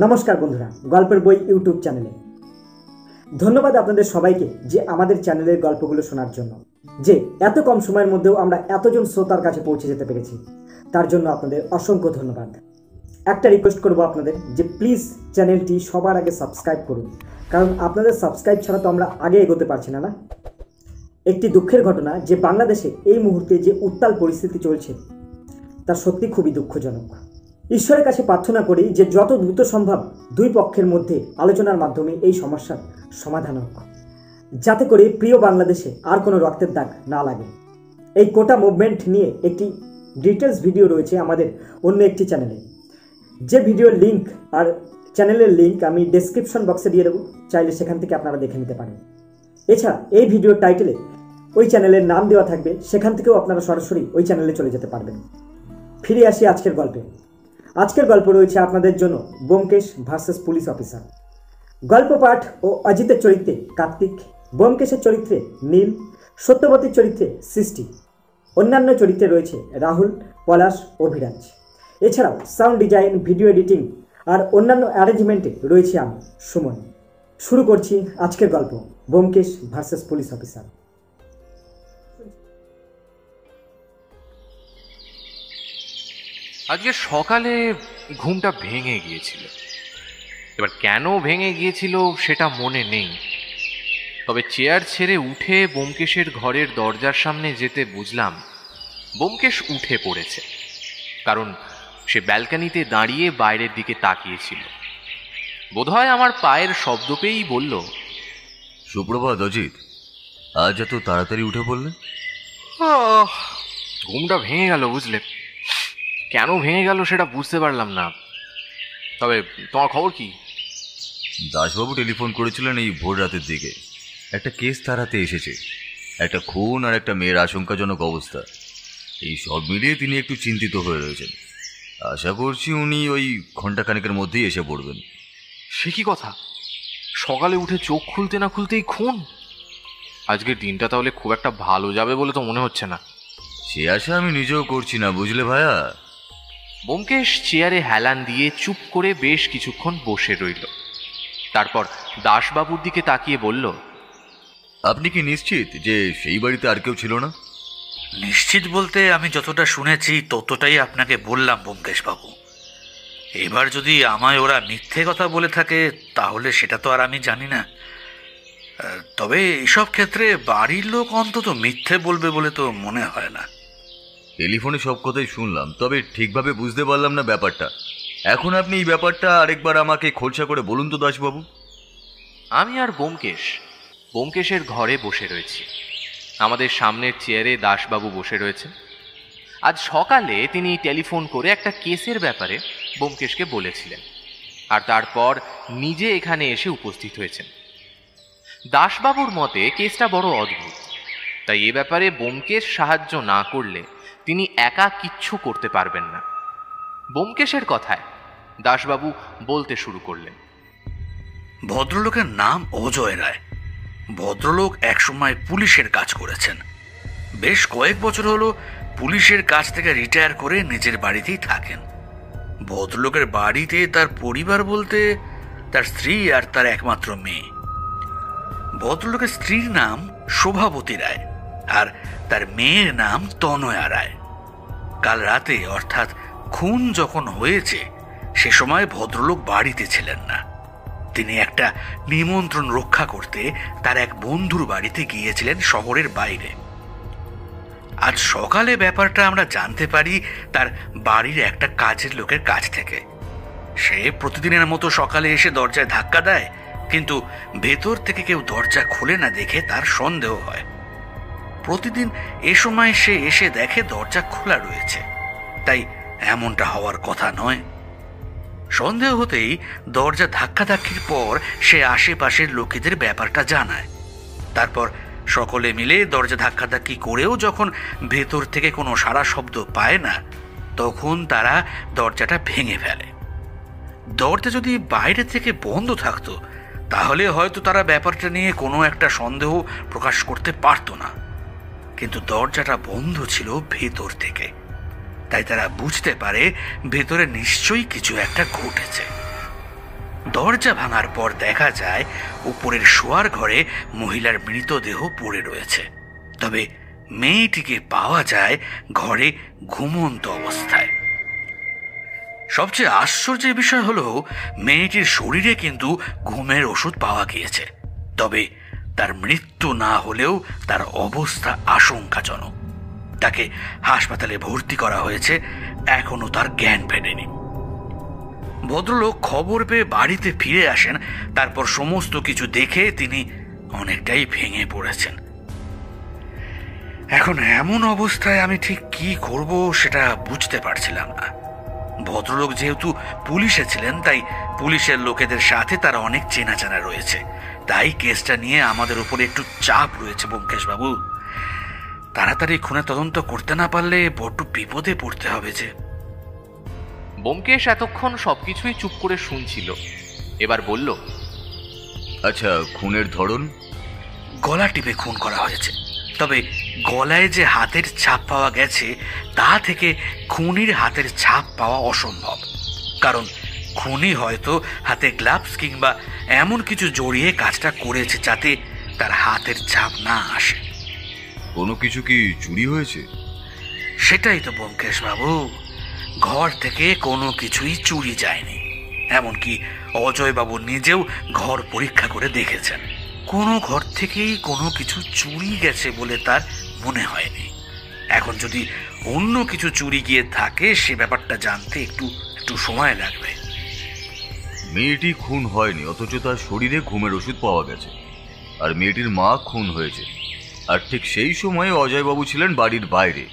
নমস্কার বন্ধুরা, গল্পের বই ইউটিউব চ্যানেলে ধন্যবাদ আপনাদের সবাইকে যে আমাদের চ্যানেলের গল্পগুলো শোনার জন্য। যে এত কম সময়ের মধ্যেও আমরা এতজন শ্রোতার কাছে পৌঁছে যেতে পেরেছি, তার জন্য আপনাদের অসংখ্য ধন্যবাদ। একটা রিকোয়েস্ট করব আপনাদের যে প্লিজ চ্যানেলটি সবার আগে সাবস্ক্রাইব করুন, কারণ আপনাদের সাবস্ক্রাইব ছাড়া তো আমরা আগে এগোতে পারছি না। একটি দুঃখের ঘটনা যে বাংলাদেশে এই মুহূর্তে যে উত্তাল পরিস্থিতি চলছে তা সত্যি খুবই দুঃখজনক। ঈশ্বরের কাছে প্রার্থনা করি যে যত দ্রুত সম্ভব দুই পক্ষের মধ্যে আলোচনার মাধ্যমে এই সমস্যার সমাধান হোক, যাতে করে প্রিয় বাংলাদেশে আর কোনো রক্তের দাগ না লাগে। এই কোটা মুভমেন্ট নিয়ে একটি ডিটেলস ভিডিও রয়েছে আমাদের অন্য একটি চ্যানেলে, যে ভিডিওর লিঙ্ক আর চ্যানেলের লিঙ্ক আমি ডেসক্রিপশন বক্সে দিয়ে দেবো, চাইলে সেখান থেকে আপনারা দেখে নিতে পারেন। এছাড়া এই ভিডিওর টাইটেলে ওই চ্যানেলের নাম দেওয়া থাকবে, সেখান থেকেও আপনারা সরাসরি ওই চ্যানেলে চলে যেতে পারবেন। ফিরে আসি আজকের গল্পে। আজকের গল্প রয়েছে আপনাদের জন্য ব্যোমকেশ ভার্সেস পুলিশ অফিসার। গল্প পাঠ ও অজিতের চরিত্রে কার্তিক, ব্যোমকেশের চরিত্রে নীল, সত্যবতীর চরিত্রে সৃষ্টি, অন্যান্য চরিত্রে রয়েছে রাহুল, পলাশ, অভিরাজ। এছাড়াও সাউন্ড ডিজাইন, ভিডিও এডিটিং আর অন্যান্য অ্যারেঞ্জমেন্টে রয়েছে আমি, সুমন। শুরু করছি আজকের গল্প, ব্যোমকেশ ভার্সেস পুলিশ অফিসার। আজকে সকালে ঘুমটা ভেঙে গিয়েছিল। এবার কেন ভেঙে গিয়েছিল সেটা মনে নেই, তবে চেয়ার ছেড়ে উঠে ব্যোমকেশের ঘরের দরজার সামনে যেতে বুঝলাম ব্যোমকেশ উঠে পড়েছে, কারণ সে ব্যালকনিতে দাঁড়িয়ে বাইরের দিকে তাকিয়েছিল। বোধহয় আমার পায়ের শব্দ পেয়েই বলল, সুপ্রভাত অজিত, আজ এত তাড়াতাড়ি উঠে পড়লে? ঘুমটা ভেঙে গেল বুঝলে। কেন ভেঙে গেল সেটা বুঝতে পারলাম না। তবে তোমার খবর কি? দাসবাবু টেলিফোন করেছিলেন এই ভোর রাতের দিকে। একটা কেস তার হাতে এসেছে, একটা খুন আর একটা মেয়ের আশঙ্কাজনক অবস্থা। এই সব মিলিয়ে তিনি একটু চিন্তিত হয়ে রয়েছেন। আশা করছি উনি ওই ঘণ্টাখানেকের মধ্যেই এসে পড়বেন। সে কি কথা! সকালে উঠে চোখ খুলতে না খুলতেই খুন! আজকের দিনটা তাহলে খুব একটা ভালো যাবে বলে তো মনে হচ্ছে না। সে আশা আমি নিজেও করছি না, বুঝলে ভাইয়া। ব্যোমকেশ চেয়ারে হেলান দিয়ে চুপ করে বেশ কিছুক্ষণ বসে রইল। তারপর দাসবাবুর দিকে তাকিয়ে বলল, আপনি কি নিশ্চিত যে সেই বাড়িতে আর কেউ ছিল না? নিশ্চিত বলতে আমি যতটা শুনেছি ততটাই আপনাকে বললাম ব্যোমকেশ বাবু। এবার যদি আমায় ওরা মিথ্যে কথা বলে থাকে তাহলে সেটা তো আর আমি জানি না। তবে এসব ক্ষেত্রে বাড়ির লোক অন্তত মিথ্যে বলবে বলে তো মনে হয় না। টেলিফোনে সব কথাই শুনলাম, তবে ঠিকভাবে বুঝতে পারলাম না ব্যাপারটা। এখন আপনি এই ব্যাপারটা আরেকবার আমাকে খোলসা করে বলুন তো দাসবাবু। আমি আর ব্যোমকেশের ঘরে বসে রয়েছি। আমাদের সামনের চেয়ারে দাসবাবু বসে রয়েছেন। আজ সকালে তিনি টেলিফোন করে একটা কেসের ব্যাপারে ব্যোমকেশকে বলেছিলেন, আর তারপর নিজে এখানে এসে উপস্থিত হয়েছেন। দাসবাবুর মতে কেসটা বড় অদ্ভুত, তাই এ ব্যাপারে ব্যোমকেশ সাহায্য না করলে তিনি একা কিচ্ছু করতে পারবেন না। ব্যোমকেশের কথায় দাসবাবু বলতে শুরু করলেন, ভদ্রলোকের নাম অজয় রায়। ভদ্রলোক একসময় পুলিশের কাজ করেছেন। বেশ কয়েক বছর হলো পুলিশের কাজ থেকে রিটায়ার করে নিজের বাড়িতেই থাকেন। ভদ্রলোকের বাড়িতে তার পরিবার বলতে তার স্ত্রী আর তার একমাত্র মেয়ে। ভদ্রলোকের স্ত্রীর নাম শোভাবতী রায় আর তার মেয়ের নাম তনয়া রায়। কাল রাতে অর্থাৎ খুন যখন হয়েছে সে সময় ভদ্রলোক বাড়িতে ছিলেন না। তিনি একটা নিমন্ত্রণ রক্ষা করতে তার এক বন্ধুর বাড়িতে গিয়েছিলেন শহরের বাইরে। আজ সকালে ব্যাপারটা আমরা জানতে পারি তার বাড়ির একটা কাজের লোকের কাছ থেকে। সে প্রতিদিনের মতো সকালে এসে দরজায় ধাক্কা দেয়, কিন্তু ভেতর থেকে কেউ দরজা খুলে না দেখে তার সন্দেহ হয়। প্রতিদিন এ সময় সে এসে দেখে দরজা খোলা রয়েছে, তাই এমনটা হওয়ার কথা নয়। সন্দেহ হতেই দরজা ধাক্কাধাক্কির পর সে আশেপাশের লোকেদের ব্যাপারটা জানায়। তারপর সকলে মিলে দরজা ধাক্কাধাক্কি করেও যখন ভেতর থেকে কোনো সাড়া শব্দ পায় না, তখন তারা দরজাটা ভেঙে ফেলে। দরজা যদি বাইরে থেকে বন্ধ থাকতো তাহলে হয়তো তারা ব্যাপারটা নিয়ে কোনো একটা সন্দেহ প্রকাশ করতে পারত না, কিন্তু দরজাটা বন্ধ ছিল ভেতর থেকে। তাই তারা বুঝতে পারে ভেতরে নিশ্চয়ই কিছু একটা ঘটেছে। দরজা ভাঙার পর দেখা যায় উপরের শোয়ার ঘরে মহিলার মৃতদেহ পড়ে রয়েছে। তবে মেয়েটিকে পাওয়া যায় ঘরে ঘুমন্ত অবস্থায়। সবচেয়ে আশ্চর্যের বিষয় হলো মেয়েটির শরীরে কিন্তু ঘুমের ওষুধ পাওয়া গিয়েছে, তবে তার মৃত্যু না হলেও তার অবস্থা আশঙ্কাজনক। তাকে হাসপাতালে ভর্তি করা হয়েছে, এখনো তার জ্ঞান ফেরেনি। ভদ্রলোক খবর পেয়ে বাড়িতে ফিরে আসেন। তারপর সমস্ত কিছু দেখে তিনি অনেকটাই ভেঙে পড়েছেন। এখন এমন অবস্থায় আমি ঠিক কি করব সেটা বুঝতে পারছিলাম না। ভদ্রলোক যেহেতু পুলিশে ছিলেন, তাই পুলিশের লোকেদের সাথে তার অনেক চেনাজানা রয়েছে, তাই কেসটা নিয়ে আমাদের উপরে একটু চাপ রয়েছে ব্যোমকেশ বাবু। তাড়াতাড়ি খুনের তদন্ত করতে না পারলে বড্ড বিপদে পড়তে হবে যে। ব্যোমকেশ এতক্ষণ সবকিছুই চুপ করে শুনছিল, এবার বলল, আচ্ছা, খুনের ধরন? গলা টিপে খুন করা হয়েছে, তবে গলায় যে হাতের ছাপ পাওয়া গেছে তা থেকে খুনির হাতের ছাপ পাওয়া অসম্ভব। কারণ খুনি হয়তো হাতে গ্লাভস কিংবা এমন কিছু জড়িয়ে কাজটা করেছে যাতে তার হাতের ছাপ না আসে। কোনো কিছু কি চুরি হয়েছে? সেটাই তো ব্যোমকেশ বাবু, ঘর থেকে কোনো কিছুই চুরি যায়নি। এমনকি অজয় বাবু নিজেও ঘর পরীক্ষা করে দেখেছেন, কোনো ঘর থেকেই কোনো কিছু চুরি গেছে বলে তার মনে হয়নি। এখন যদি অন্য কিছু চুরি গিয়ে থাকে সে ব্যাপারটা জানতে একটু সময় লাগবে। মেয়েটি খুন হয়নি, অথচ তার শরীরে ঘুমের ওষুধ পাওয়া গেছে, আর মেয়েটির মা খুন হয়েছে, আর ঠিক সেই সময়ে অজয়বাবু ছিলেন বাড়ির বাইরে।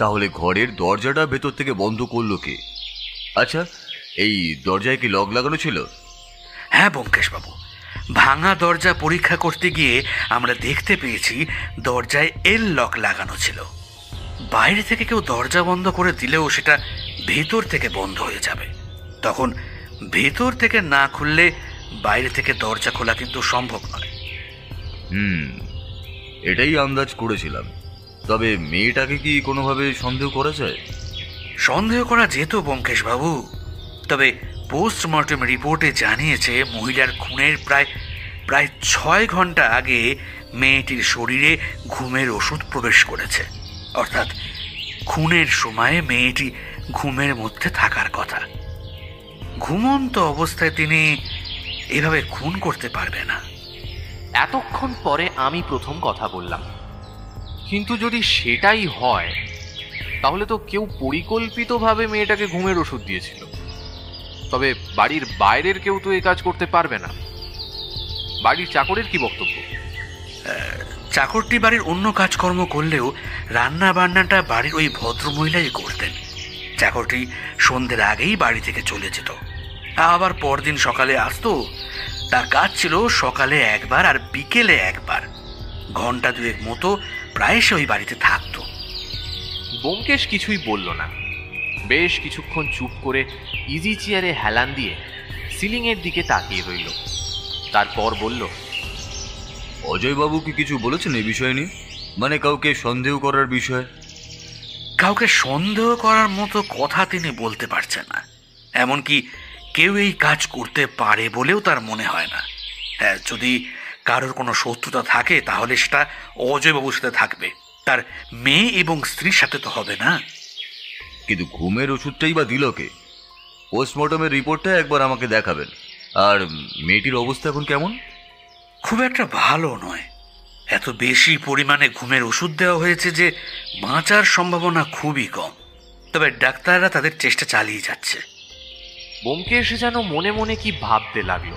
তাহলে ঘরের দরজাটা ভেতর থেকে বন্ধ করলো কে? আচ্ছা, এই দরজায় কি লক লাগানো ছিল? হ্যাঁ ব্যোমকেশ বাবু, ভাঙা দরজা পরীক্ষা করতে গিয়ে আমরা দেখতে পেয়েছি দরজায় এল লক লাগানো ছিল। বাইরে থেকে কেউ দরজা বন্ধ করে দিলেও সেটা ভেতর থেকে বন্ধ হয়ে যাবে। তখন ভেতর থেকে না খুললে বাইরে থেকে দরজা খোলা কিন্তু সম্ভব নয়। এটাই আন্দাজ করেছিলাম। তবে মেয়েটাকে কি কোনোভাবে সন্দেহ করা যায়? সন্দেহ করা যেত ব্যোমকেশ বাবু, তবে পোস্টমর্টম রিপোর্টে জানিয়েছে মহিলার খুনের প্রায় 6 ঘন্টা আগে মেয়েটির শরীরে ঘুমের ওষুধ প্রবেশ করেছে। অর্থাৎ খুনের সময় মেয়েটি ঘুমের মধ্যে থাকার কথা। ঘুমন্ত অবস্থায় তিনি এভাবে খুন করতে পারবে না। এতক্ষণ পরে আমি প্রথম কথা বললাম, কিন্তু যদি সেটাই হয় তাহলে তো কেউ পরিকল্পিতভাবে মেয়েটাকে ঘুমের ওষুধ দিয়েছিল। তবে বাড়ির বাইরের কেউ তো এই কাজ করতে পারবে না। বাড়ির চাকরের কি বক্তব্য? চাকরটি বাড়ির অন্য কাজকর্ম করলেও রান্না বান্নাটা বাড়ির ওই ভদ্রমহিলাই করতেন। চাকরটি সন্ধ্যের আগেই বাড়ি থেকে চলে যেত, আবার পরদিন সকালে আসতো। তার কাজ ছিল সকালে একবার আর বিকেলে একবার, ঘন্টা 2 মতো প্রায় সে ওই বাড়িতে থাকতো। ব্যোমকেশ কিছুই বলল না। বেশ কিছুক্ষণ চুপ করে ইজি চেয়ারে হেলান দিয়ে সিলিংয়ের দিকে তাকিয়ে রইল। তারপর বলল, অজয়বাবু কি কিছু বলেছেন এই বিষয় নিয়ে? মানে কাউকে সন্দেহ করার বিষয়? কাউকে সন্দেহ করার মতো কথা তিনি বলতে পারছেন না। এমনকি কেউ এই কাজ করতে পারে বলেও তার মনে হয় না। হ্যাঁ, যদি কারোর কোনো শত্রুতা থাকে তাহলে সেটা অজয়বাবুর সাথে থাকবে, তার মেয়ে এবং স্ত্রীর সাথে তো হবে না। কিন্তু ঘুমের ওষুধটাই বা দিল কে? পোস্টমর্টমের রিপোর্টটা একবার আমাকে দেখাবেন। আর মেয়েটির অবস্থা এখন কেমন? খুব একটা ভালো নয়। এত বেশি পরিমাণে ঘুমের ওষুধ দেওয়া হয়েছে যে বাঁচার সম্ভাবনা খুবই কম। তবে ডাক্তাররা তাদের চেষ্টা চালিয়ে যাচ্ছে। ব্যোমকেশ যেন মনে মনে কি ভাবতে লাগলো।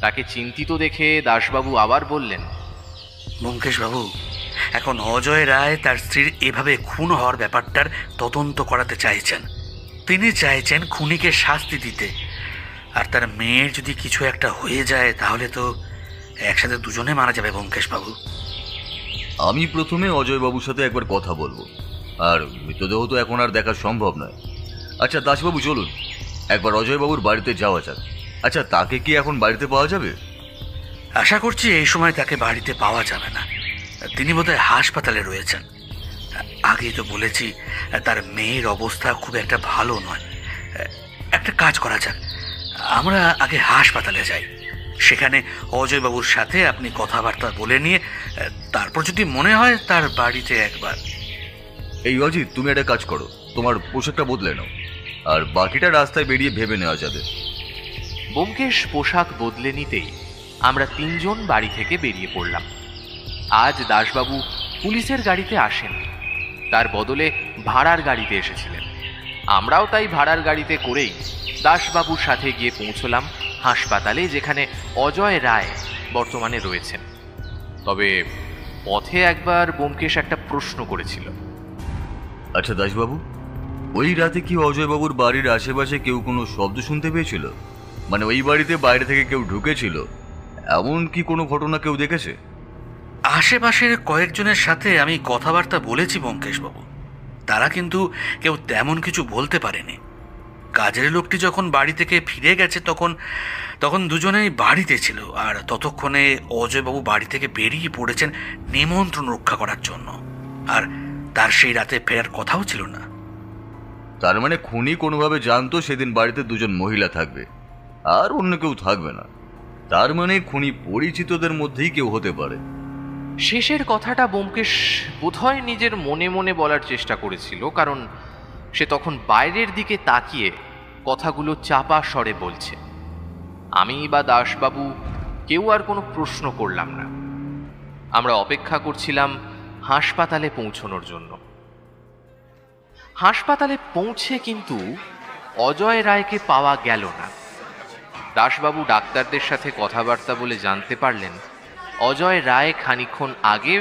তাকে চিন্তিত দেখে দাসবাবু আবার বললেন, ব্যোমকেশ বাবু, এখন অজয় রায় তার স্ত্রীর এভাবে খুন হওয়ার ব্যাপারটার তদন্ত করাতে চাইছেন। তিনি চাইছেন খুনিকে শাস্তি দিতে। আর তার মেয়ের যদি কিছু একটা হয়ে যায় তাহলে তো একসাথে দুজনে মারা যাবে ব্যোমকেশ বাবু। আমি প্রথমে অজয়বাবুর সাথে একবার কথা বলবো। আর মৃতদেহ তো এখন আর দেখা সম্ভব নয়। আচ্ছা দাসবাবু, চলুন একবার অজয়বাবুর বাড়িতে যাওয়া যাক। আচ্ছা, তাকে কি এখন বাড়িতে পাওয়া যাবে? আশা করছি এই সময় তাকে বাড়িতে পাওয়া যাবে না। তিনি বোধহয় হাসপাতালে রয়েছেন। আগেই তো বলেছি তার মেয়ের অবস্থা খুব একটা ভালো নয়। একটা কাজ করা যাক, আমরা আগে হাসপাতালে যাই, সেখানে অজয়বাবুর সাথে আপনি কথাবার্তা বলে নিয়ে তারপর যদি মনে হয় তার বাড়িতে একবার। এই অজিত, তুমি একটা কাজ করো, তোমার পোশাকটা বদলে নাও, আর বাকিটা রাস্তায় বেরিয়ে ভেবে নেওয়া যাবে। ব্যোমকেশ পোশাক বদলে নিতেই আমরা তিনজন বাড়ি থেকে বেরিয়ে পড়লাম। আজ দাসবাবু পুলিশের গাড়িতে আসেন, তার বদলে ভাড়ার গাড়িতে এসেছিলেন। আমরাও তাই ভাড়ার গাড়িতে করেই দাসবাবুর সাথে গিয়ে পৌঁছলাম হাসপাতালে, যেখানে অজয় রায় বর্তমানে রয়েছেন। তবে পথে একবার ব্যোমকেশ একটা প্রশ্ন করেছিল। আচ্ছা দাসবাবু, ওই রাতে কি অজয়বাবুর বাড়ির আশেপাশে কেউ কোনো শব্দ শুনতে পেয়েছিল? মানে ওই বাড়িতে বাইরে থেকে কেউ ঢুকেছিল, এমন কি কোনো ঘটনা কেউ দেখেছে? আশেপাশের কয়েকজনের সাথে আমি কথাবার্তা বলেছি ব্যোমকেশবাবু, তারা কিন্তু কেউ তেমন কিছু বলতে পারেনি। কাজের লোকটি যখন বাড়ি থেকে ফিরে গেছে তখন দুজনেই বাড়িতে ছিল, আর ততক্ষণে অজয়বাবু বাড়ি থেকে বেরিয়ে পড়েছেন নিমন্ত্রণ রক্ষা করার জন্য, আর তার সেই রাতে ফেরার কথাও ছিল না। তার মানে খুনি কোনোভাবে জানতো সেদিন বাড়িতে দুজন মহিলা থাকবে আর অন্য কেউ থাকবে না। তার মানে খুনি পরিচিতদের মধ্যেই কেউ হতে পারে। শেষের কথাটা ব্যোমকেশ বোধহয় নিজের মনে মনে বলার চেষ্টা করেছিল, কারণ সে তখন বাইরের দিকে তাকিয়ে কথাগুলো চাপা স্বরে বলছে। আমি বা দাসবাবু কেউ আর কোনো প্রশ্ন করলাম না। আমরা অপেক্ষা করছিলাম হাসপাতালে পৌঁছানোর জন্য। হাসপাতালে পৌঁছে কিন্তু অজয় রায়কে পাওয়া গেল না। দাসবাবু ডাক্তারদের সাথে কথাবার্তা বলে জানতে পারলেন অজয় রায় খানিকক্ষণ আগে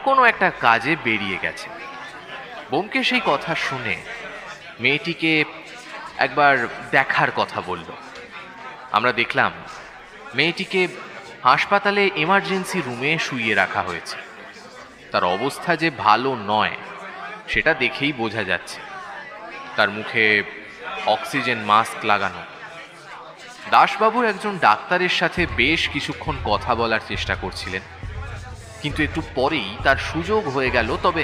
কোনো একটা কাজে বেরিয়ে গেছে। ব্যোমকেশ সেই কথা শুনে মেয়েটিকে একবার দেখার কথা বলল। আমরা দেখলাম মেয়েটিকে হাসপাতালে এমার্জেন্সি রুমে শুইয়ে রাখা হয়েছে। তার অবস্থা যে ভালো নয় সেটা দেখেই বোঝা যাচ্ছে। তার মুখে অক্সিজেন মাস্ক লাগানো। দাসবাবু একজন ডাক্তারের সাথে বেশ কিছুক্ষণ কথা বলার চেষ্টা করছিলেন, কিন্তু একটু পরেই তার সুযোগ হয়ে গেল। তবে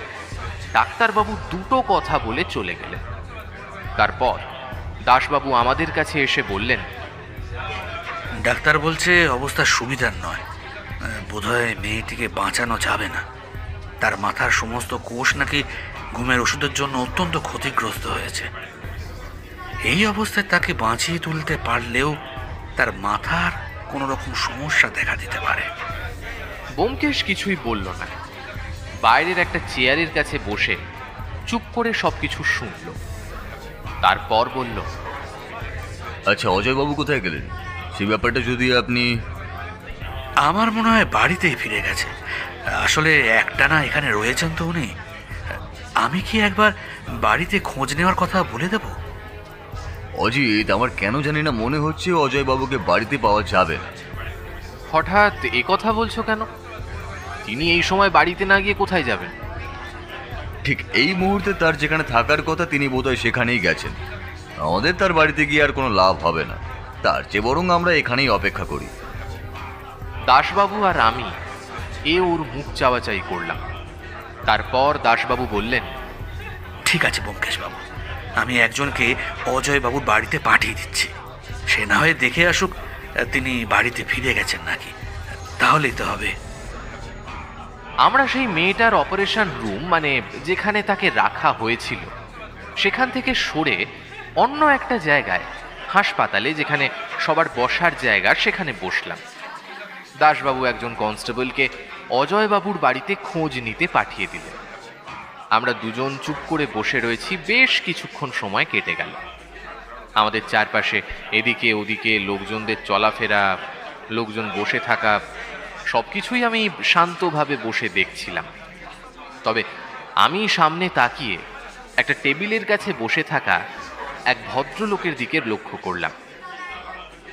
ডাক্তারবাবু দুটো কথা বলে চলে গেলেন। তারপর দাসবাবু আমাদের কাছে এসে বললেন, ডাক্তার বলছে অবস্থা সুবিধার নয়, বোধহয় মেয়েটিকে বাঁচানো যাবে না। তার মাথার সমস্ত কোষ নাকি ঘুমের ওষুধের জন্য অত্যন্ত ক্ষতিগ্রস্ত হয়েছে। এই অবস্থায় তাকে বাঁচিয়ে তুলতে পারলেও তার মাথার কোনো রকম সমস্যা দেখা দিতে পারে। ব্যোমকেশ কিছুই বলল না। বাইরের একটা চেয়ারের কাছে বসে চুপ করে সবকিছু শুনল। তারপর বলল, আচ্ছা, অজয়বাবু কোথায় গেলেন সেই ব্যাপারটা যদি আপনি... আমার মনে হয় বাড়িতেই ফিরে গেছে। আসলে একটানা এখানে রয়েছেন তো উনি। আমি কি একবার বাড়িতে খোঁজ নেওয়ার কথা বলে দেব? অজিত, আমার কেন জানি না মনে হচ্ছে অজয়বাবুকে বাড়িতে পাওয়া যাবে না। হঠাৎ এ কথা বলছো কেন? তিনি এই সময় বাড়িতে না গিয়ে কোথায় যাবেন? ঠিক এই মুহূর্তে তার যেখানে থাকার কথা তিনি বোধহয় সেখানেই গেছেন। আমাদের তার বাড়িতে গিয়ে আর কোনো লাভ হবে না, তার চেয়ে বরং আমরা এখানেই অপেক্ষা করি। দাসবাবু আর আমি ওর মুখ চাওয়াচাই করলাম। তারপর দাসবাবু বললেন, ঠিক আছে ব্যোমকেশবাবু, আমি একজনকে অজয়বাবুর বাড়িতে পাঠিয়ে দিচ্ছি। সে না হয় দেখে আসুক তিনি বাড়িতে ফিরে গেছেন নাকি, তাহলেই তো হবে। আমরা সেই মেয়েটার অপারেশন রুম, মানে যেখানে তাকে রাখা হয়েছিল, সেখান থেকে সরে অন্য একটা জায়গায়, হাসপাতালে যেখানে সবার বসার জায়গা, সেখানে বসলাম। দাসবাবু একজন কনস্টেবলকে অজয়বাবুর বাড়িতে খোঁজ নিতে পাঠিয়ে দিলেন। আমরা দুজন চুপ করে বসে রয়েছি। বেশ কিছুক্ষণ সময় কেটে গেল। আমাদের চারপাশে এদিকে ওদিকে লোকজনদের চলাফেরা, লোকজন বসে থাকা, সবকিছুই আমি শান্তভাবে বসে দেখছিলাম। তবে আমি সামনে তাকিয়ে একটা টেবিলের কাছে বসে থাকা এক ভদ্রলোকের দিকে লক্ষ্য করলাম।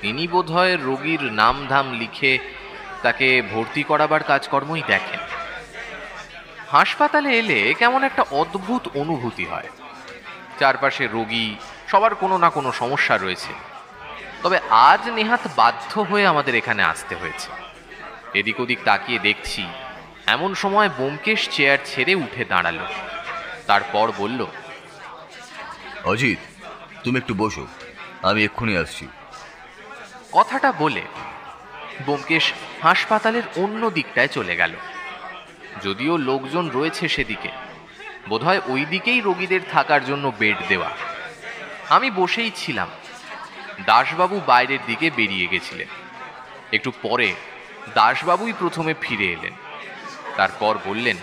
তিনি বোধহয় রোগীর নাম ধাম লিখে তাকে ভর্তি করাবার কাজকর্মই দেখেন। হাসপাতালে এলে কেমন একটা অদ্ভুত অনুভূতি হয়। চারপাশে রোগী, সবার কোনো না কোনো সমস্যা রয়েছে। তবে আজ নেহাত বাধ্য হয়ে আমাদের এখানে আসতে হয়েছে। এদিক ওদিক তাকিয়ে দেখছি, এমন সময় ব্যোমকেশ চেয়ার ছেড়ে উঠে দাঁড়ালো। তারপর বলল, অজিত, তুমি একটু বসো, আমি এক্ষুনি আসছি। কথাটা বলে ব্যোমকেশ হাসপাতালের অন্য দিকটায় চলে গেল। যদিও লোকজন রয়েছে সেদিকে, বোধহয় ওই দিকেই রোগীদের থাকার জন্য বেড দেওয়া। আমি বসেই ছিলাম। দাসবাবু বাইরের দিকে বেরিয়ে গেছিলেন। একটু পরে দাসবাবুই প্রথমে ফিরে এলেন। তারপর বললেন,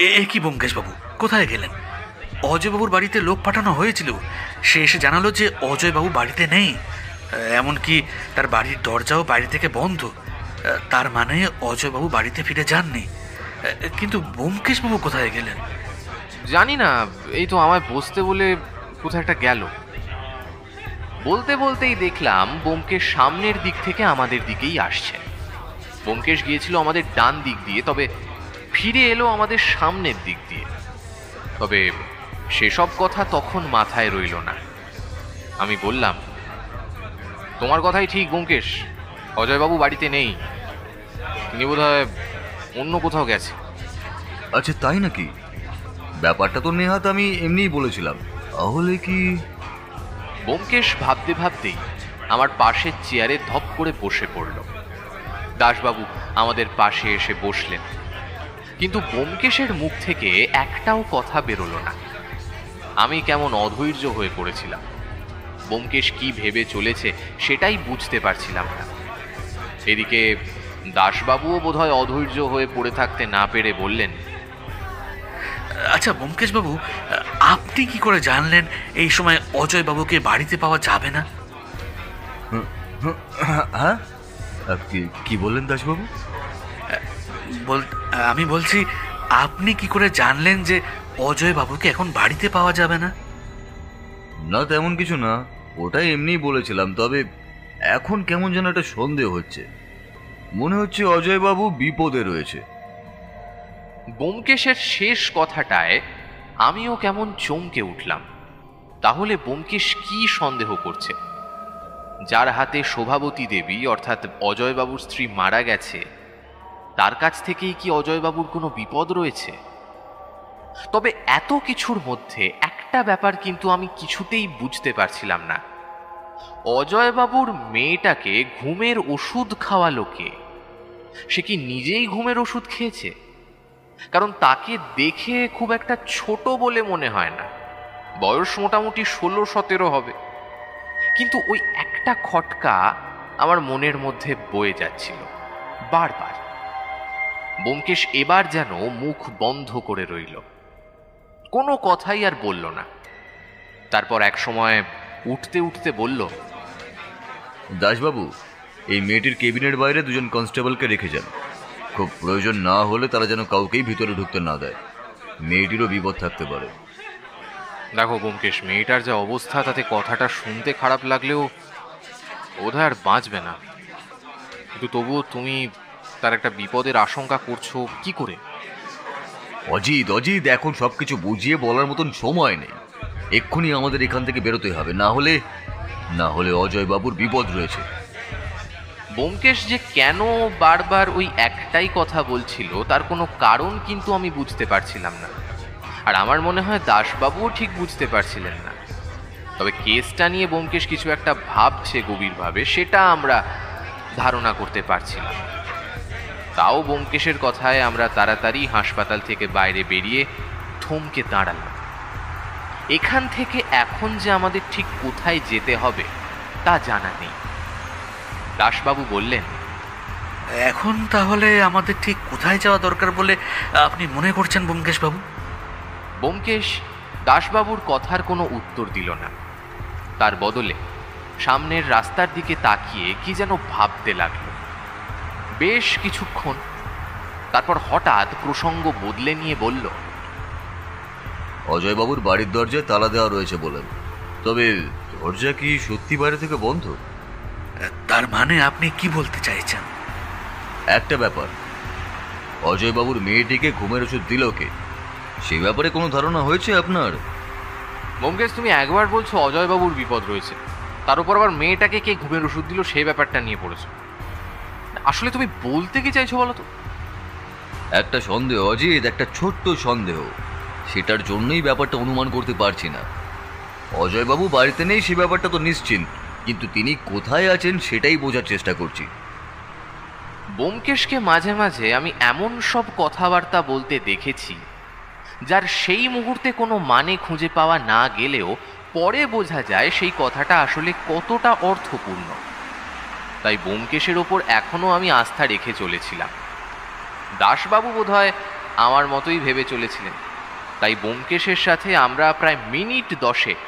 এ কি ব্যোমকেশবাবু, কোথায় গেলেন? অজয়বাবুর বাড়িতে লোক পাঠানো হয়েছিল, সে এসে জানালো যে অজয়বাবু বাড়িতে নেই। এমনকি তার বাড়ির দরজাও বাইরে থেকে বন্ধ। তার মানে অজয়বাবু বাড়িতে ফিরে যাননি। কিন্তু ব্যোমকেশবাবু কোথায় গেলেন? জানি না, এই তো আমায় বসতে বলে কোথায় একটা গেল। বলতে বলতেই দেখলাম ব্যোমকেশ সামনের দিক থেকে আমাদের দিকেই আসছে। ব্যোমকেশ গিয়েছিল আমাদের ডান দিক দিয়ে, তবে ফিরে এলো আমাদের সামনের দিক দিয়ে। তবে সেসব কথা তখন মাথায় রইল না। আমি বললাম, তোমার কথাই ঠিক ব্যোমকেশ, অজয়বাবু বাড়িতে নেই, তিনি বোধহয় অন্য কোথাও গেছে। আচ্ছা, তাই নাকি? ব্যাপারটা তো নেহাত আমি এমনিই বলেছিলাম, তাহলে কি? ব্যোমকেশ ভাবতে ভাবতেই আমার পাশের চেয়ারে ধপ করে বসে পড়ল। দাসবাবু আমাদের পাশে এসে বসলেন, কিন্তু ব্যোমকেশের মুখ থেকে একটাও কথা বেরোলো না। আমি কেমন অধৈর্য হয়ে পড়েছিলাম। ব্যোমকেশ কি ভেবে চলেছে সেটাই বুঝতে পারছিলাম না। এদিকে দাসবাবুও বোধহয় অধৈর্য হয়ে পড়ে থাকতে না পেরে বললেন, আচ্ছা ব্যোমকেশবাবু, আপনি কি করে জানলেন এই সময় অজয়বাবুকে বাড়িতে পাওয়া যাবে না? হ্যাঁ, কি বললেন দাসবাবু? আমি বলছি, আপনি কি করে জানলেন যে অজয়বাবুকে এখন বাড়িতে পাওয়া যাবে না? না, তেমন কিছু না, ওটাই এমনিই বলেছিলাম। তবে এখন কেমন যেন একটা সন্দেহ হচ্ছে। মনে হচ্ছে অজয়বাবু বিপদে রয়েছে। ব্যোমকেশের শেষ কথাটায় আমিও কেমন চমকে উঠলাম। তাহলে ব্যোমকেশ কি সন্দেহ করছে? যার হাতে শোভাবতী দেবী অর্থাৎ অজয়বাবুর স্ত্রী মারা গেছে, তার কাছ থেকেই কি অজয়বাবুর কোনো বিপদ রয়েছে? তবে এত কিছুর মধ্যে একটা ব্যাপার কিন্তু আমি কিছুতেই বুঝতে পারছিলাম না। অজয়বাবুর মেয়েটাকে ঘুমের ওষুধ খাওয়ালো কে? সে কি নিজেই ঘুমের ওষুধ খেয়েছে? কারণ তাকে দেখে খুব একটা ছোট বলে মনে হয় না, বয়স মোটামুটি 16-17 হবে। কিন্তু ওই একটা খটকা আমার মনের মধ্যে বয়ে যাচ্ছিল বারবার। ব্যোমকেশ এবার যেন মুখ বন্ধ করে রইল, কোনো কথাই আর বলল না। তারপর এক সময় উঠতে উঠতে বলল, দাসবাবু, এই মেয়েটির কেবিনের বাইরে দুজন কনস্টেবলকে রেখে যান। খুব প্রয়োজন না হলে তারা যেন কাউকেই ভিতরে ঢুকতে না দেয়। মেয়েটিরও বিপদ থাকতে পারে। দেখো ব্যোমকেশ, মেয়েটার যা অবস্থা তাতে কথাটা শুনতে খারাপ লাগলেও বোধহয় আর বাঁচবে না। কিন্তু তবুও তুমি তার একটা বিপদের আশঙ্কা করছো কি করে? অজিত, এখন সবকিছু বুঝিয়ে বলার মতন সময় নেই। এক্ষুনি আমাদের এখান থেকে বেরোতে হবে, না হলে অজয়বাবুর বিপদ রয়েছে। ব্যোমকেশ যে কেন বারবার ওই একটাই কথা বলছিল তার কোনো কারণ কিন্তু আমি বুঝতে পারছিলাম না। আর আমার মনে হয় দাসবাবুও ঠিক বুঝতে পারছিলেন না। তবে কেসটা নিয়ে ব্যোমকেশ কিছু একটা ভাবছে গভীরভাবে, সেটা আমরা ধারণা করতে পারছিলাম। তাও ব্যোমকেশের কথায় আমরা তাড়াতাড়ি হাসপাতাল থেকে বাইরে বেরিয়ে থমকে দাঁড়ালাম। এখান থেকে এখন যে আমাদের ঠিক কোথায় যেতে হবে তা জানা নেই। দাসবাবু বললেন, এখন তাহলে আমাদের ঠিক কোথায় যাওয়া দরকার বলে আপনি মনে করছেন ব্যোমকেশবাবু? ব্যোমকেশ দাসবাবুর কথার কোনো উত্তর দিল না। তার বদলে সামনের রাস্তার দিকে তাকিয়ে কি যেন ভাবতে লাগলো বেশ কিছুক্ষণ। তারপর হঠাৎ প্রসঙ্গ বদলে নিয়ে বলল, অজয়বাবুর বাড়ির দরজায় তালা দেওয়া রয়েছে বলেন, তবে দরজা কি সত্যি বাইরে থেকে বন্ধ? তার মানে আপনি কি বলতে চাইছেন? একটা ব্যাপার, অজয়বাবুর মেয়েটিকে ঘুমের ওষুধ দিল কে, সেই ব্যাপারে কোনো ধারণা হয়েছে আপনার? ব্যোমকেশ, তুমি একবার বলছো অজয়বাবুর বিপদ রয়েছে, তার উপর আবার মেয়েটাকে কে ঘুমের ওষুধ দিল সেই ব্যাপারটা নিয়ে পড়েছো। আসলে তুমি বলতে কি চাইছো বলো তো? একটা সন্দেহ অজিত, একটা ছোট্ট সন্দেহ, সেটার জন্যই ব্যাপারটা অনুমান করতে পারছি না। অজয়বাবু বাড়িতে নেই সে ব্যাপারটা তো নিশ্চিন্ত, কিন্তু তিনি কোথায় আছেন সেটাই বোঝার চেষ্টা করছি। ব্যোমকেশকে মাঝে মাঝে আমি এমন সব কথাবার্তা বলতে দেখেছি যার সেই মুহূর্তে কোনো মানে খুঁজে পাওয়া না গেলেও পরে বোঝা যায় সেই কথাটা আসলে কতটা অর্থপূর্ণ। তাই ব্যোমকেশের ওপর এখনো আমি আস্থা রেখে চলেছিলাম। দাসবাবু বোধহয় আমার মতোই ভেবে চলেছিলেন। তাই ব্যোমকেশের সাথে আমরা প্রায় মিনিট 10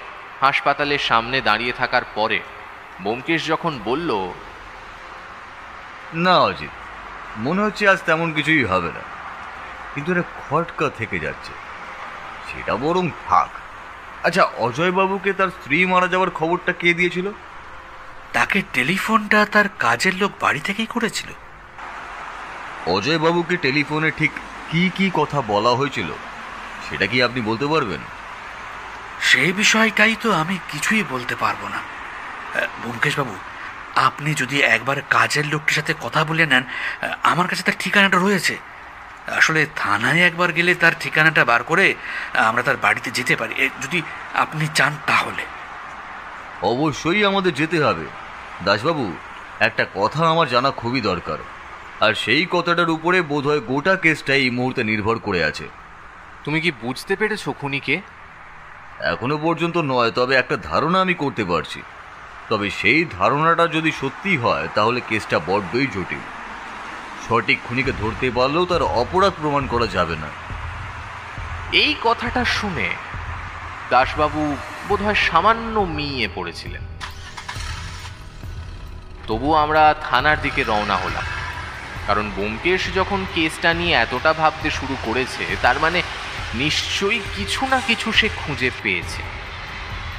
হাসপাতালের সামনে দাঁড়িয়ে থাকার পরে ব্যোমকেশ যখন বলল, না অজিত, মনে হচ্ছে আজ তেমন কিছুই হবে না, কিন্তু এটা খটকা থেকে যাচ্ছে, সেটা বরং থাক। আচ্ছা, অজয়বাবুকে তার স্ত্রী মারা যাওয়ার খবরটা কে দিয়েছিল? তাকে টেলিফোনটা তার কাজের লোক বাড়ি থেকেই করেছিল। অজয়বাবুকে টেলিফোনে ঠিক কি কি কথা বলা হয়েছিল সেটা কি আপনি বলতে পারবেন? সেই বিষয়টাই তো আমি কিছুই বলতে পারবো না। ব্যোমকেশবাবু, আপনি যদি একবার কাজের লোকটির সাথে কথা বলে নেন, আমার কাছে তার ঠিকানাটা রয়েছে। আসলে থানায় একবার গেলে তার ঠিকানাটা বার করে আমরা তার বাড়িতে যেতে পারি, যদি আপনি চান তাহলে। অবশ্যই আমাদের যেতে হবে দাসবাবু। একটা কথা আমার জানা খুবই দরকার, আর সেই কথাটার উপরে বোধহয় গোটা কেসটা এই মুহূর্তে নির্ভর করে আছে। তুমি কি বুঝতে পেরেছো খুনিকে? এখনো পর্যন্ত নয়, তবে একটা ধারণা আমি করতে পারছি। তবে সেই ধারণাটা যদি সত্যি হয় তাহলে কেসটা বড্ডই জটিল। সঠিক খুনিকে ধরতে পারলেও তার অপরাধ প্রমাণ করা যাবে না। এই কথাটা শুনে দাসবাবু বোধহয় সামান্য মিয়ে পড়েছিলেন। তবু আমরা থানার দিকে রওনা হলাম, কারণ ব্যোমকেশ যখন কেসটা নিয়ে এতটা ভাবতে শুরু করেছে তার মানে নিশ্চয়ই কিছু না কিছু সে খুঁজে পেয়েছে।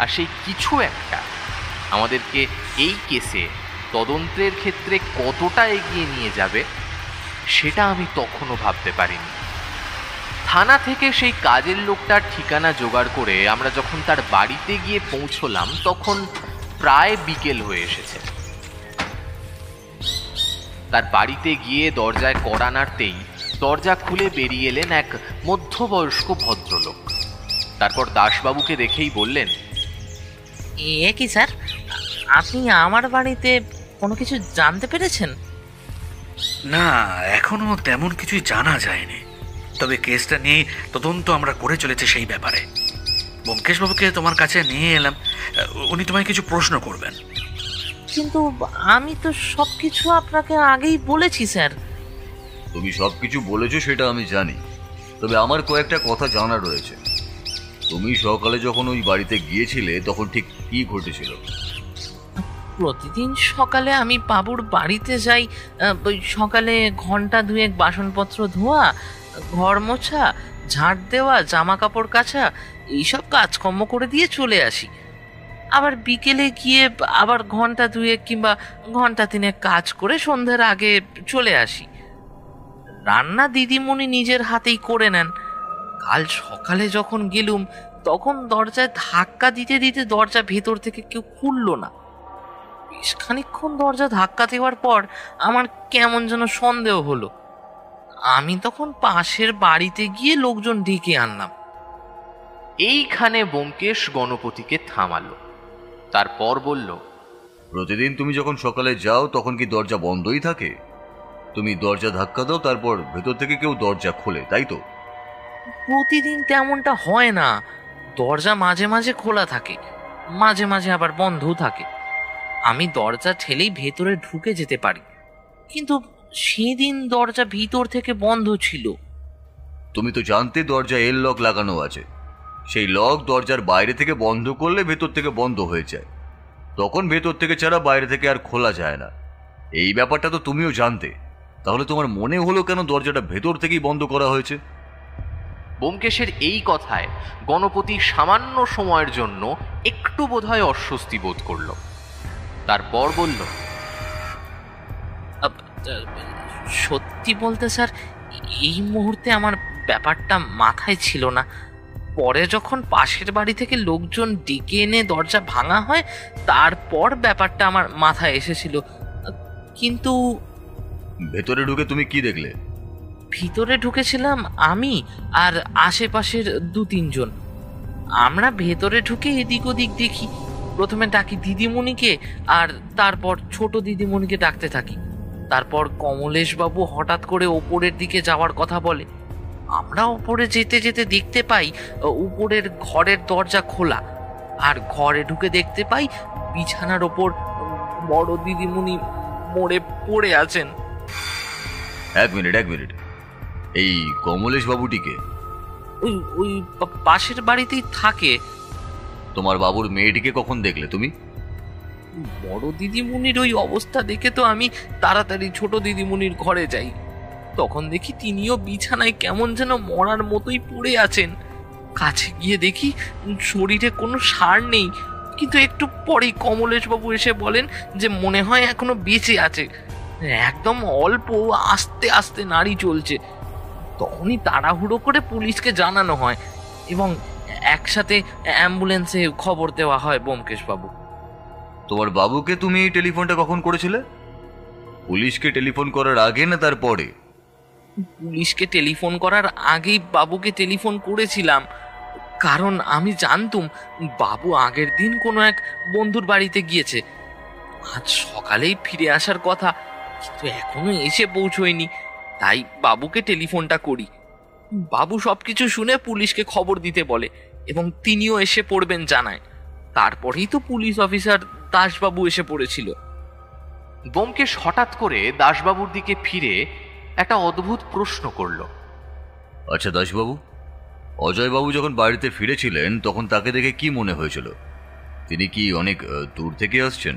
আর সেই কিছু একটা আমাদেরকে এই কেসে তদন্তের ক্ষেত্রে কতটা এগিয়ে নিয়ে যাবে সেটা আমি তখনও ভাবতে পারিনি। থানা থেকে সেই কাজের লোকটার ঠিকানা জোগাড় করে আমরা যখন তার বাড়িতে গিয়ে পৌঁছলাম তখন প্রায় বিকেল হয়ে এসেছে। তার বাড়িতে গিয়ে দরজায় কড়া নাড়তেই দরজা খুলে বেরিয়ে এলেন এক মধ্যবয়স্ক ভদ্রলোক। তারপর দাসবাবুকে দেখেই বললেন, এ কি স্যার, আপনি আমার বাড়িতে কোনো কিছু জানতে পেরেছেন? না, এখনো তেমন কিছুই জানা যায়নি, তবে কেসটা নিয়ে তদন্ত আমরা করে চলেছি সেই ব্যাপারে। ব্যোমকেশবাবুকে তোমার কাছে নিয়ে এলাম, উনি তোমায় কিছু প্রশ্ন করবেন। কিন্তু আমি তো সব কিছু আপনাকে আগেই বলেছি স্যার। তুমি সব কিছু বলেছো সেটা আমি জানি, তবে আমার কয়েকটা কথা জানা রয়েছে। তুমি সকালে যখন ওই বাড়িতে গিয়েছিলে তখন ঠিক কি ঘটেছিল? প্রতিদিন সকালে আমি বাবুর বাড়িতে যাই। ওই সকালে ঘন্টা দুয়েক বাসনপত্র ধোয়া, ঘর মোছা, ঝাঁট দেওয়া, জামা কাপড় কাচা, এইসব কাজকর্ম করে দিয়ে চলে আসি। আবার বিকেলে গিয়ে আবার ঘন্টা দুয়েক কিংবা ঘন্টা তিনেক কাজ করে সন্ধ্যের আগে চলে আসি। রান্না দিদিমণি নিজের হাতেই করে নেন। কাল সকালে যখন গেলুম তখন দরজায় ধাক্কা দিতে দিতে দরজা ভেতর থেকে কেউ খুললো না। বেশ খানিকক্ষণ দরজা ধাক্কা দেওয়ার পর আমার কেমন যেন সন্দেহ হলো। আমি তখন পাশের বাড়িতে গিয়ে লোকজন ডেকে আনলাম। এইখানে ব্যোমকেশ গণপতিকে থামালো। তারপর বলল, প্রতিদিন তুমি যখন সকালে যাও তখন কি দরজা বন্ধই থাকে? তুমি দরজা ধাক্কা দাও, তারপর ভেতর থেকে কেউ দরজা খোলে, তাই তো? প্রতিদিন তেমনটা হয় না। দরজা মাঝে মাঝে খোলা থাকে, মাঝে মাঝে আবার বন্ধও থাকে। আমি দরজা ঠেলেই ভেতরে ঢুকে যেতে পারি, কিন্তু সেদিন দরজা ভিতর থেকে বন্ধ ছিল। তুমি তো জানতে দরজা এর লক লাগানো আছে। সেই লক দরজার বাইরে থেকে বন্ধ করলে ভেতর থেকে বন্ধ হয়ে যায়, তখন ভেতর থেকে ছাড়া বাইরে থেকে আর খোলা যায় না। এই ব্যাপারটা তো তুমিও জানতে, তাহলে তোমার মনে হলো কেন দরজাটা ভেতর থেকেই বন্ধ করা হয়েছে? ব্যোমকেশের এই কথায় গণপতি সামান্য সময়ের জন্য একটু বোধহয় অস্বস্তি বোধ করল। তারপর বলল, সত্যি বলতে স্যার, এই মুহূর্তে আমার ব্যাপারটা মাথায় ছিল না। পরে যখন পাশের বাড়ি থেকে লোকজন ডেকে এনে দরজা ভাঙা হয় তারপর ব্যাপারটা আমার মাথায় এসেছিল। কিন্তু ভেতরে ঢুকে তুমি কি দেখলে? ভিতরে ঢুকেছিলাম আমি আর আশেপাশের 2-3 জন। আমরা ভেতরে ঢুকে এদিক ওদিক দেখি, প্রথমে ডাকি দিদিমণিকে, আর তারপর ছোট দিদিমণিকে ডাকতে থাকি। তারপর কমলেশবাবু হঠাৎ করে ওপরের দিকে যাওয়ার কথা বলে। আমরা ওপরে যেতে যেতে দেখতে পাই উপরের ঘরের দরজা খোলা, আর ঘরে ঢুকে দেখতে পাই বিছানার ওপর বড় দিদিমণি মরে পড়ে আছেন। এক মিনিট, এই কমলেশ বাবুটিকে? ওই ওই পাশের বাড়িতেই থাকে। তোমার বাবুর মেয়েটিকে কখন দেখলে তুমি? বড় দিদিমণির ওই অবস্থা দেখে তো আমি তাড়াতাড়ি ছোট দিদিমণির ঘরে যাই। তখন দেখি তিনিও বিছানায় কেমন যেন মরার মতোই পড়ে আছেন। কাছে গিয়ে দেখি শরীরে কোনো সার নেই, কিন্তু একটু পরেই কমলেশবাবু এসে বলেন যে মনে হয় এখনো বেঁচে আছে। একদম অল্প আস্তে আস্তে নাড়ি চলছে। তখনই তাড়াহুড়ো করে পুলিশকে জানানো হয় এবং একসাথে অ্যাম্বুলেন্সে খবর দেওয়া হয় ব্যোমকেশবাবু। তোমার বাবুকে তুমি টেলিফোনটা কখন করেছিলে? পুলিশকে টেলিফোন করার আগে না তারপরে? পুলিশকে টেলিফোন করার আগেই বাবুকে টেলিফোন করেছিলাম, কারণ আমি জানতুম বাবু আগের দিন কোনো এক বন্ধুর বাড়িতে গিয়েছে। আজ সকালেই ফিরে আসার কথা, কিন্তু এখনো এসে পৌঁছয়নি। তাই বাবুকে টেলিফোনটা করি। বাবু সবকিছু শুনে পুলিশকে খবর দিতে বলে এবং তিনিও এসে পড়বেন জানায়। তারপরেই তো পুলিশ অফিসার দাসবাবু এসে পড়েছিল। ব্যোমকেশ হঠাৎ করে দাসবাবুর দিকে ফিরে একটা অদ্ভুত প্রশ্ন করল। আচ্ছা দাসবাবু, অজয়বাবু যখন বাড়িতে ফিরেছিলেন তখন তাকে দেখে কি মনে হয়েছিল? তিনি কি অনেক দূর থেকে আসছেন?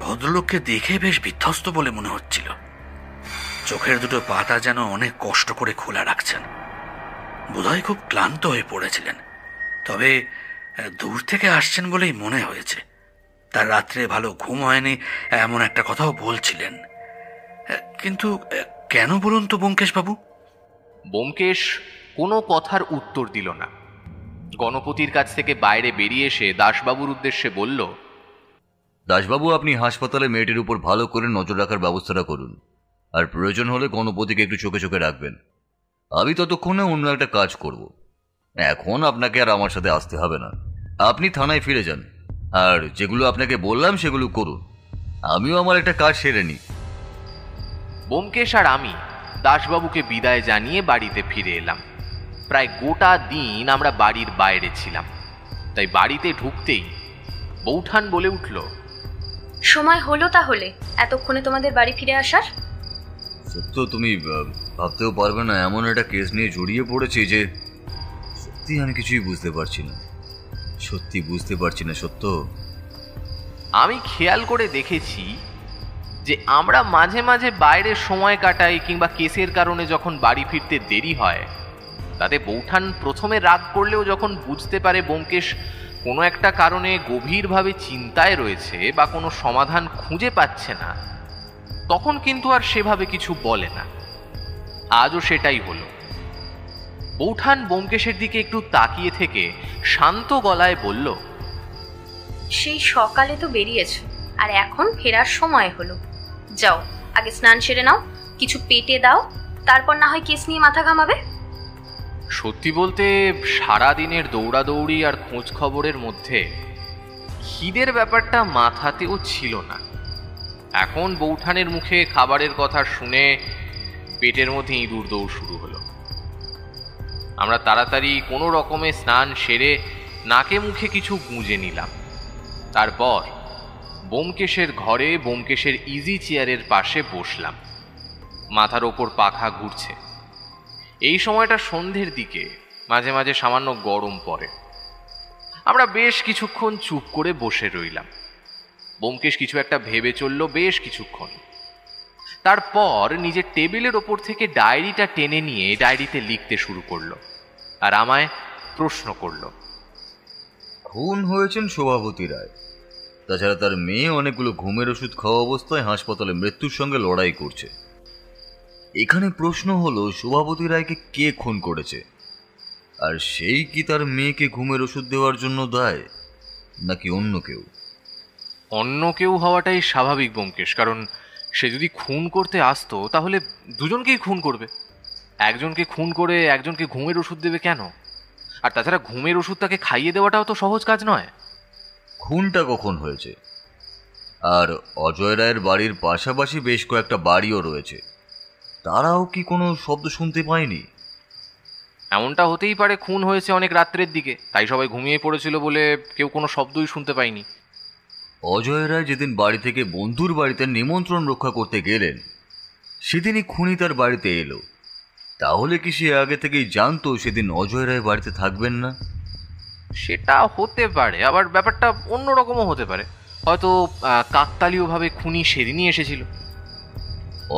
ভদ্রলোককে দেখে বেশ বিধ্বস্ত বলে মনে হচ্ছিল। চোখের দুটো পাতা যেন অনেক কষ্ট করে খোলা রাখছেন। বোধহয় খুব ক্লান্ত হয়ে পড়েছিলেন। তবে দূর থেকে আসছেন বলেই মনে হয়েছে। তার রাত্রে ভালো ঘুম হয়নি এমন একটা কথাও বলছিলেন। কিন্তু কেন বলুন তো ব্যোমকেশবাবু? ব্যোমকেশ কোনো কথার উত্তর দিল না। গণপতির কাছ থেকে বাইরে বেরিয়ে এসে দাসবাবুর উদ্দেশ্যে বলল, দাসবাবু, আপনি হাসপাতালে মেয়েটির উপর ভালো করে নজর রাখার ব্যবস্থাটা করুন, আর প্রয়োজন হলে গণপতিকে একটু চোখে চোখে রাখবেন। আমি ততক্ষণে অন্য একটা কাজ করব। এখন আপনাকে আর আমার সাথে আসতে হবে না। আপনি থানায় ফিরে যান, আর যেগুলো আপনাকে বললাম সেগুলো করুন। আমিও আমার একটা কাজ সেরে নিই। ব্যোমকেশ আর আমি দাসবাবুকে বিদায় জানিয়ে বাড়িতে ফিরে এলাম। প্রায় গোটা দিন আমরা বাড়ির বাইরে ছিলাম, তাই বাড়িতে ঢুকতেই বৌঠান বলে উঠল, সময় হলো তাহলে এতক্ষণে তোমাদের বাড়ি ফিরে আসার? সত্য, তুমি ভাবতেও পারবে না এমন একটা কেস নিয়ে জড়িয়ে পড়েছি যে সত্যি আমি কিছুই বুঝতে পারছি না। সত্য। আমি খেয়াল করে দেখেছি যে আমরা মাঝে মাঝে বাইরে সময় কাটাই কিংবা কেসের কারণে যখন বাড়ি ফিরতে দেরি হয়, তাতে বৌঠান প্রথমে রাগ করলেও যখন বুঝতে পারে ব্যোমকেশ কোনো একটা কারণে গভীরভাবে চিন্তায় রয়েছে বা কোনো সমাধান খুঁজে পাচ্ছে না, তখন কিন্তু আর সেভাবে কিছু বলে না। আজও সেটাই হলো। বৌঠান ব্যোমকেশের দিকে একটু তাকিয়ে থেকে শান্ত গলায় বলল, সেই সকালে তো বেরিয়েছো, আর এখন ফেরার সময় হলো। যাও, আগে স্নান সেরে নাও, কিছু পেটে দাও, তারপর না হয় কেস নিয়ে মাথা ঘামাবে। সত্যি বলতে সারাদিনের দৌড়াদৌড়ি আর খোঁজ খবরের মধ্যে খিদের ব্যাপারটা মাথাতেও ছিল না। এখন বৌঠানের মুখে খাবারের কথা শুনে পেটের মধ্যে ইঁদুর দৌড় শুরু হলো। আমরা তাড়াতাড়ি কোনো রকমে স্নান সেরে নাকে মুখে কিছু গুঁজে নিলাম। তারপর ব্যোমকেশের ঘরে ব্যোমকেশের ইজি চেয়ারের পাশে বসলাম। মাথার ওপর পাখা ঘুরছে। এই সময়টা সন্ধ্যের দিকে, মাঝে মাঝে সামান্য গরম পড়ে। আমরা বেশ কিছুক্ষণ চুপ করে বসে রইলাম। ব্যোমকেশ কিছু একটা ভেবে চলল বেশ কিছুক্ষণ। তারপর নিজের টেবিলের ওপর থেকে ডায়েরিটা টেনে নিয়ে ডায়েরিতে লিখতে শুরু করলো, আর আমায় প্রশ্ন করল, খুন হয়েছেন শোভাবতী রায়। তাছাড়া তার মেয়ে অনেকগুলো ঘুমের ওষুধ খাওয়া অবস্থায় হাসপাতালে মৃত্যুর সঙ্গে লড়াই করছে। এখানে প্রশ্ন হলো, শোভাবতী রায়কে কে খুন করেছে? আর সেই কি তার মেয়েকে ঘুমের ওষুধ দেওয়ার জন্য দায়, নাকি অন্য কেউ? অন্য কেউ হওয়াটাই স্বাভাবিক ব্যোমকেশ, কারণ সে যদি খুন করতে আসতো তাহলে দুজনকেই খুন করবে। একজনকে খুন করে একজনকে ঘুমের ওষুধ দেবে কেন? আর তাছাড়া ঘুমের ওষুধ তাকে খাইয়ে দেওয়াটাও তো সহজ কাজ নয়। খুনটা কখন হয়েছে? আর অজয় রায়ের বাড়ির পাশাপাশি বেশ কয়েকটা বাড়িও রয়েছে, তারাও কি কোনো শব্দ শুনতে পায়নি? এমনটা হতেই পারে, খুন হয়েছে অনেক রাত্রের দিকে, তাই সবাই ঘুমিয়ে পড়েছিল বলে কেউ কোনো শব্দই শুনতে পায়নি। অজয় রায় যেদিন বাড়ি থেকে বন্ধুর বাড়িতে নিমন্ত্রণ রক্ষা করতে গেলেন, সেদিনই খুনি তার বাড়িতে এলো। তাহলে কি সে আগে থেকেই জানতো সেদিন অজয় রায় বাড়িতে থাকবেন না? সেটা হতে পারে, আবার ব্যাপারটা অন্যরকমও হতে পারে। হয়তো কাকতালীয়ভাবে খুনি সেদিনই এসেছিল।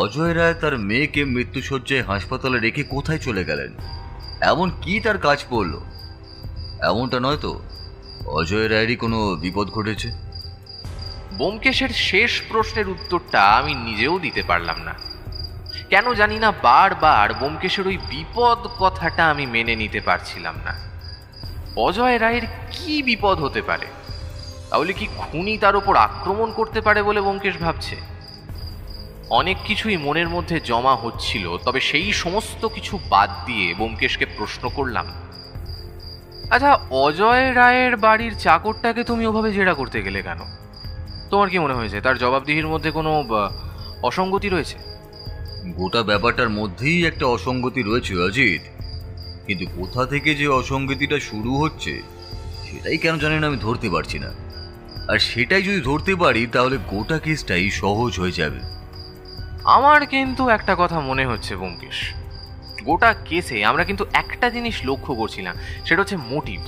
অজয় রায় তার মেয়েকে মৃত্যুশয্যায় হাসপাতালে রেখে কোথায় চলে গেলেন? এমন কি তার কাজ পড়ল? এমনটা নয় তো অজয় রায়েরই কোনো বিপদ ঘটেছে? ব্যোমকেশের শেষ প্রশ্নের উত্তরটা আমি নিজেও দিতে পারলাম না। কেন জানি না বারবার ব্যোমকেশের ওই বিপদ কথাটা আমি মেনে নিতে পারছিলাম না। অজয় রায়ের কি বিপদ হতে পারে? তাহলে কি খুনি তার উপর আক্রমণ করতে পারে বলে ব্যোমকেশ ভাবছে? অনেক কিছুই মনের মধ্যে জমা হচ্ছিল, তবে সেই সমস্ত কিছু বাদ দিয়ে ব্যোমকেশকে প্রশ্ন করলাম, আচ্ছা, অজয় রায়ের বাড়ির চাকরটাকে তুমি ওভাবে জেরা করতে গেলে কেন? তোমার কি মনে হয়েছে তার জবাবদিহির মধ্যে কোনো অসঙ্গতি রয়েছে? গোটা ব্যাপারটার মধ্যেই একটা অসঙ্গতি রয়েছে অজিত, কিন্তু কোথা থেকে যে অসঙ্গতিটা শুরু হচ্ছে সেটাই কেন জানি না আমি ধরতে পারছি না। আর সেটাই যদি ধরতে পারি তাহলে গোটা কেসটাই সহজ হয়ে যাবে। আমার কিন্তু একটা কথা মনে হচ্ছে ব্যোমকেশ, গোটা কেসে আমরা কিন্তু একটা জিনিস লক্ষ্য করছি না, সেটা হচ্ছে মোটিভ।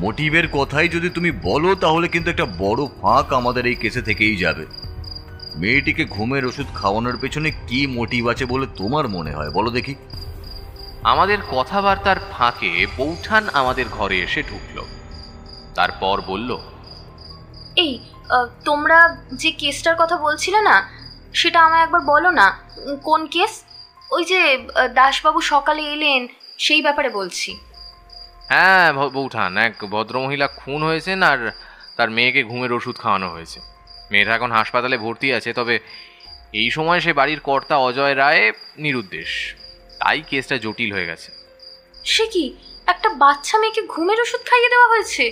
মোটিভের কথাই যদি তুমি বলো তাহলে কিন্তু একটা বড় ফাঁক আমাদের এই কেসে থেকেই যাবে। মেয়েটিকে ঘুমের ওষুধ খাওয়ানোর পেছনে কি মোটিভ আছে বলে তোমার মনে হয়, বলো দেখি? আমাদের কথাবার্তার ফাঁকে বৌঠান আমাদের ঘরে এসে ঢুকলো। তারপর বলল, এই তোমরা যে কেসটার কথা বলছিলে না, সেটা আমায় একবার বলো না। কোন কেস? ওই যে দাসবাবু সকালে এলেন, সেই ব্যাপারে বলছি। হ্যাঁ বৌঠান, এক ভদ্রমহিলা খুন হয়েছেন আর তার মেয়েকে ঘুমের ওষুধ খাওয়ানো হয়েছে। মেয়েটা এখন হাসপাতালে ভর্তি আছে, তবে এই সময় সে বাড়ির কর্তা অজয় রায় নিরুদ্দেশ, তাই কেসটা জটিল হয়ে গেছে। সে কি, একটা বাচ্চা মেয়েকে ঘুমের ওষুধ খাইয়ে দেওয়া হয়েছে?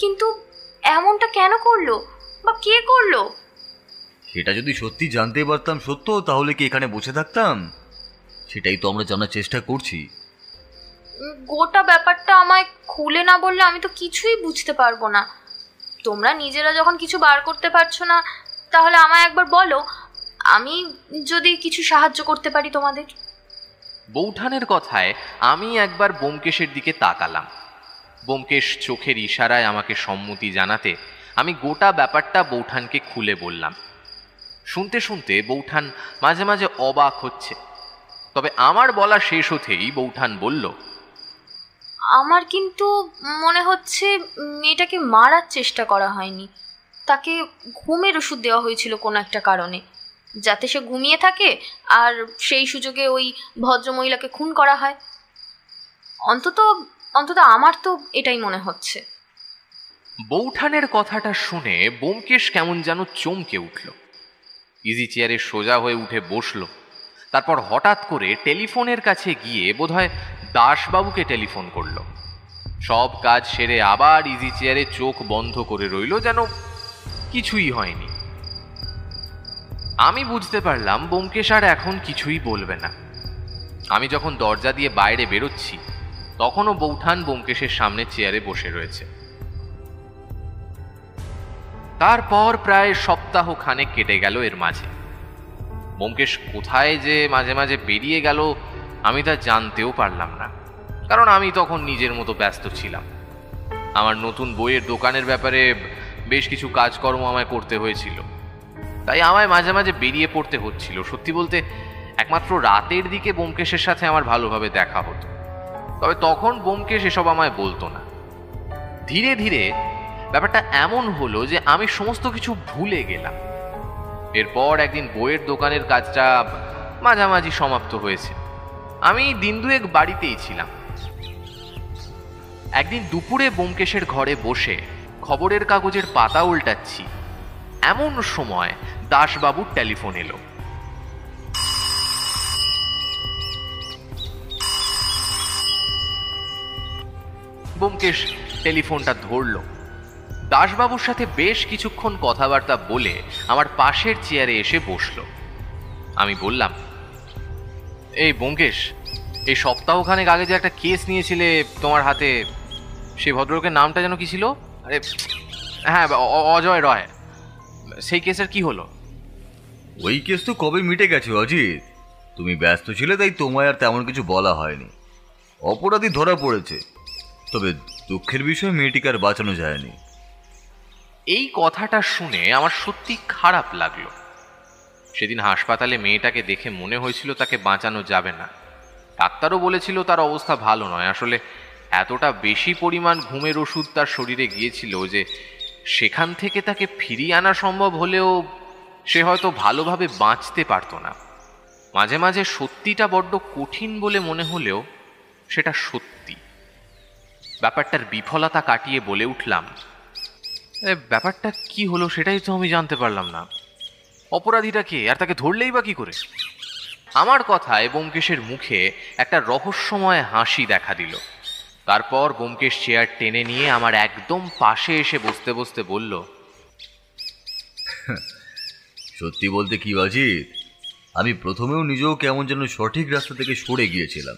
কিন্তু এমনটা কেন করলো, বা কে করলো? সেটা যদি সত্যি জানতে পারতাম সত্য, তাহলে কি এখানে বসে থাকতাম? সেটাই তো আমরা জানার চেষ্টা করছি। গোটা ব্যাপারটা আমায় খুলে না বললে আমি তো কিছুই বুঝতে পারবো না। তোমরা নিজেরা যখন কিছু বার করতে পারছো না, তাহলে আমায় একবার বলো, আমি যদি কিছু সাহায্য করতে পারি তোমাদের। বৌঠানের কথায় আমি একবার ব্যোমকেশের দিকে তাকালাম। ব্যোমকেশ চোখের ইশারায় আমাকে সম্মতি জানাতে আমি গোটা ব্যাপারটা বৌঠানকে খুলে বললাম। শুনতে শুনতে বৌঠান মাঝে মাঝে অবাক হচ্ছে, তবে আমার বলা শেষ হতেই বৌঠান বলল, আমার কিন্তু মনে হচ্ছে মেয়েটাকে মারার চেষ্টা করা হয়নি, তাকে ঘুমের ওষুধ দেওয়া হয়েছিল কোনো একটা কারণে, যাতে সে ঘুমিয়ে থাকে আর সেই সুযোগে ওই ভদ্রমহিলাকে খুন করা হয়। অন্তত অন্তত আমার তো এটাই মনে হচ্ছে। বৌঠানের কথাটা শুনে ব্যোমকেশ কেমন যেন চমকে উঠল। ইজি চেয়ারে সোজা হয়ে উঠে বসলো। তারপর হঠাৎ করে টেলিফোনের কাছে গিয়ে বোধহয় দাসবাবুকে টেলিফোন করলো। সব কাজ সেরে আবার ইজি চেয়ারে চোখ বন্ধ করে রইল, যেন কিছুই হয়নি। আমি বুঝতে পারলাম ব্যোমকেশ আর এখন কিছুই বলবে না। আমি যখন দরজা দিয়ে বাইরে বেরোচ্ছি, তখনও বৌঠান ব্যোমকেশের সামনে চেয়ারে বসে রয়েছে। তারপর প্রায় সপ্তাহ খানেক কেটে গেল। এর মাঝে ব্যোমকেশ কোথায় যে মাঝে মাঝে বেরিয়ে গেল আমি তা জানতেও পারলাম না, কারণ আমি তখন নিজের মতো ব্যস্ত ছিলাম। আমার নতুন বইয়ের দোকানের ব্যাপারে বেশ কিছু কাজকর্ম আমায় করতে হয়েছিল, তাই আমায় মাঝে মাঝে বেরিয়ে পড়তে হচ্ছিল। সত্যি বলতে একমাত্র রাতের দিকে ব্যোমকেশের সাথে আমার ভালোভাবে দেখা হতো, তবে তখন ব্যোমকেশ এসব আমায় বলতো না। ধীরে ধীরে ব্যাপারটা এমন হলো যে আমি সমস্ত কিছু ভুলে গেলাম। এরপর একদিন বইয়ের দোকানের কাজটা মাঝামাঝি সমাপ্ত হয়েছে। আমি দিন দুয়েক বাড়িতেই ছিলাম। একদিন দুপুরে ব্যোমকেশের ঘরে বসে খবরের কাগজের পাতা উল্টাচ্ছি, এমন সময় দাসবাবুর টেলিফোন এলো। ব্যোমকেশ টেলিফোনটা ধরল। দাসবাবুর সাথে বেশ কিছুক্ষণ কথাবার্তা বলে আমার পাশের চেয়ারে এসে বসলো। আমি বললাম, এই ব্যোমকেশ, এই সপ্তাহখানেক আগে যে একটা কেস নিয়েছিলে তোমার হাতে, সেই ভদ্রলোকের নামটা যেন কি ছিল? আরে হ্যাঁ, অজয় রয়। সেই কেসের কি হলো? ওই কেস তো কবে মিটে গেছে অজিত। তুমি ব্যস্ত ছিলে তাই তোমায় আর তেমন কিছু বলা হয়নি। অপরাধী ধরা পড়েছে, তবে দুঃখের বিষয় মেয়েটিকে আর বাঁচানো যায়নি। এই কথাটা শুনে আমার সত্যি খারাপ লাগলো। সেদিন হাসপাতালে মেয়েটাকে দেখে মনে হয়েছিল তাকে বাঁচানো যাবে না। ডাক্তারও বলেছিল তার অবস্থা ভালো নয়। আসলে এতটা বেশি পরিমাণ ঘুমের ওষুধ তার শরীরে গিয়েছিল যে সেখান থেকে তাকে ফিরিয়ে আনা সম্ভব হলেও সে হয়তো ভালোভাবে বাঁচতে পারত না। মাঝে মাঝে সত্যিটা বড্ড কঠিন বলে মনে হলেও সেটা সত্যি। ব্যাপারটার বিফলতা কাটিয়ে বলে উঠলাম, ব্যাপারটা কি হলো সেটাই তো আমি জানতে পারলাম না। অপরাধীটা কে, আর তাকে ধরলেই বা কি করে? আমার কথায় ব্যোমকেশের মুখে একটা রহস্যময় হাসি দেখা দিল। তারপর ব্যোমকেশ চেয়ার টেনে নিয়ে আমার একদম পাশে এসে বসতে বসতে বলল, সত্যি বলতে কি অজিত, আমি প্রথমেও নিজেও কেমন যেন সঠিক রাস্তা থেকে সরে গিয়েছিলাম।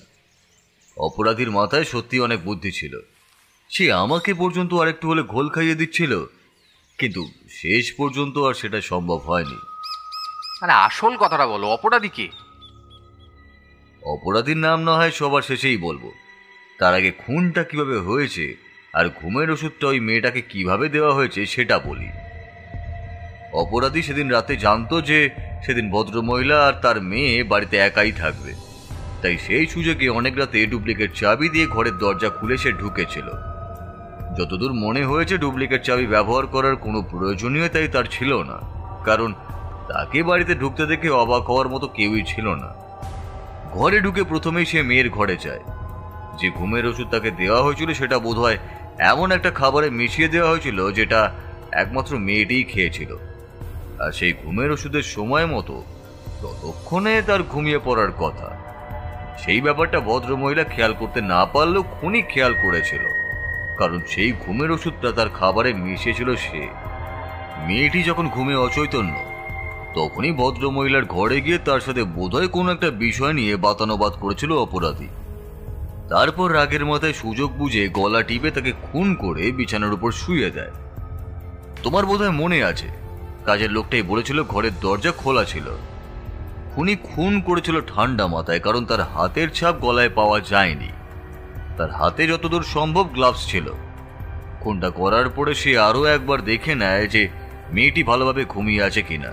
অপরাধীর মাথায় সত্যি অনেক বুদ্ধি ছিল। সে আমাকে পর্যন্ত আরেকটু হলে ঘোল খাইয়ে দিচ্ছিল, কিন্তু শেষ পর্যন্ত আর সেটা সম্ভব হয়নি। আরে আসল কথাটা বলো, অপরাধী কে? অপরাধীর নাম না হয় সবার শেষেই বলবো, তার আগে খুনটা কিভাবে হয়েছে আর ঘুমের ওষুধটা ওই মেয়েটাকে কিভাবে দেওয়া হয়েছে সেটা বলি। অপরাধী সেদিন রাতে জানতো যে সেদিন ভদ্রমহিলা আর তার মেয়ে বাড়িতে একাই থাকবে, তাই সেই সুযোগে অনেক রাতে ডুপ্লিকেট চাবি দিয়ে ঘরের দরজা খুলে সে ঢুকেছিল। যতদূর মনে হয়েছে ডুপ্লিকেট চাবি ব্যবহার করার কোনো প্রয়োজনীয়তাই তার ছিল না, কারণ তাকে বাড়িতে ঢুকতে দেখে অবাক হওয়ার মতো কেউই ছিল না। ঘরে ঢুকে প্রথমেই সে মেয়ের ঘরে যায়। যে ঘুমের ওষুধ তাকে দেওয়া হয়েছিল সেটা বোধহয় এমন একটা খাবারে মিশিয়ে দেওয়া হয়েছিল যেটা একমাত্র মেয়েটিই খেয়েছিল। আর সেই ঘুমের ওষুধের সময় মতো ততক্ষণে তার ঘুমিয়ে পড়ার কথা। সেই ব্যাপারটা ভদ্রমহিলা খেয়াল করতে না পারলেও খুনি খেয়াল করেছিল, কারণ সেই ঘুমের ওষুধটা তার খাবারে মিশিয়েছিল সে। মেয়েটি যখন ঘুমে অচৈতন্য তখনই ভদ্রমহিলার ঘরে গিয়ে তার সাথে বোধহয় কোনো একটা বিষয় নিয়ে বাতানুবাদ করেছিল অপরাধী। তারপর রাগের মাথায় সুযোগ বুঝে গলা টিপে তাকে খুন করে বিছানার উপর শুইয়ে দেয়। তোমার বোধহয় মনে আছে, কাজের লোকটাই বলেছিল ঘরের দরজা খোলা ছিল। খুনি খুন করেছিল ঠান্ডা মাথায়, কারণ তার হাতের ছাপ গলায় পাওয়া যায়নি। তার হাতে যতদূর সম্ভব গ্লাভস ছিল। খুনটা করার পরে সে আরো একবার দেখে নেয় যে মেয়েটি ভালোভাবে ঘুমিয়ে আছে কিনা,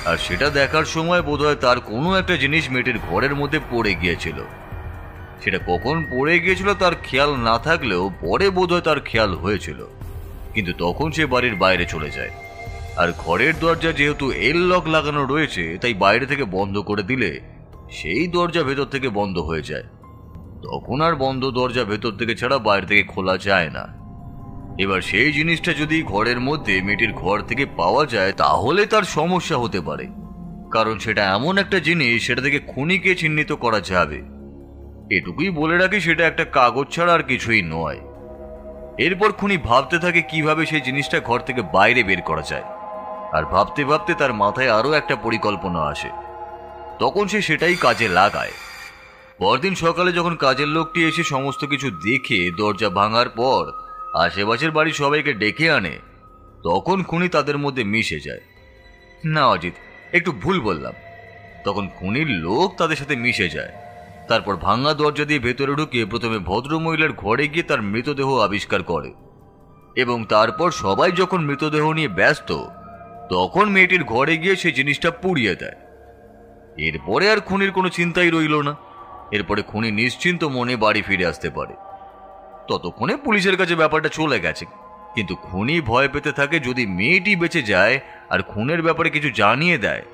আর সেটা দেখার সময় বোধহয় তার কোনো একটা জিনিস মেয়েটির ঘরের মধ্যে পড়ে গিয়েছিল। সেটা কখন পড়ে গিয়েছিল তার খেয়াল না থাকলেও পরে বোধহয় তার খেয়াল হয়েছিল, কিন্তু তখন সে বাড়ির বাইরে চলে যায়। আর ঘরের দরজা যেহেতু এল লক লাগানো রয়েছে, তাই বাইরে থেকে বন্ধ করে দিলে সেই দরজা ভেতর থেকে বন্ধ হয়ে যায়। তখন আর বন্ধ দরজা ভেতর থেকে ছাড়া বাইরে থেকে খোলা যায় না। এবার সেই জিনিসটা যদি ঘরের মধ্যে মেয়েটির ঘর থেকে পাওয়া যায় তাহলে তার সমস্যা হতে পারে, কারণ সেটা এমন একটা জিনিস সেটা থেকে খুনিকে চিহ্নিত করা যাবে। এটুকুই বলে রাখি, সেটা একটা কাগজ ছাড়া আর কিছুই নয়। এরপর খুনি ভাবতে থাকে কিভাবে সেই জিনিসটা ঘর থেকে বাইরে বের করা যায়, আর ভাবতে ভাবতে তার মাথায় আরো একটা পরিকল্পনা আসে। তখন সে সেটাই কাজে লাগায়। পরদিন সকালে যখন কাজের লোকটি এসে সমস্ত কিছু দেখে দরজা ভাঙার পর আশেপাশের বাড়ির সবাইকে ডেকে আনে, তখন খুনি তাদের মধ্যে মিশে যায়। না অজিত, একটু ভুল বললাম। তখন খুনির লোক তাদের সাথে মিশে যায়। তারপর ভাঙা দরজা দিয়ে ভেতরে ঢুকে প্রথমে ভদ্রমহিলার ঘরে গিয়ে তার মৃতদেহ আবিষ্কার করে, এবং তারপর সবাই যখন মৃতদেহ নিয়ে ব্যস্ত তখন মেয়েটির ঘরে গিয়ে সেই জিনিসটা পুড়িয়ে দেয়। এরপরে আর খুনির কোনো চিন্তাই রইল না। এরপরে খুনি নিশ্চিন্ত মনে বাড়ি ফিরে আসতে পারে। ততক্ষণে পুলিশের কাছে ব্যাপারটা চলে গেছে, কিন্তু খুনি ভয় পেতে থাকে যদি মেয়েটি বেঁচে যায় আর খুনের ব্যাপারে কিছু জানিয়ে দেয়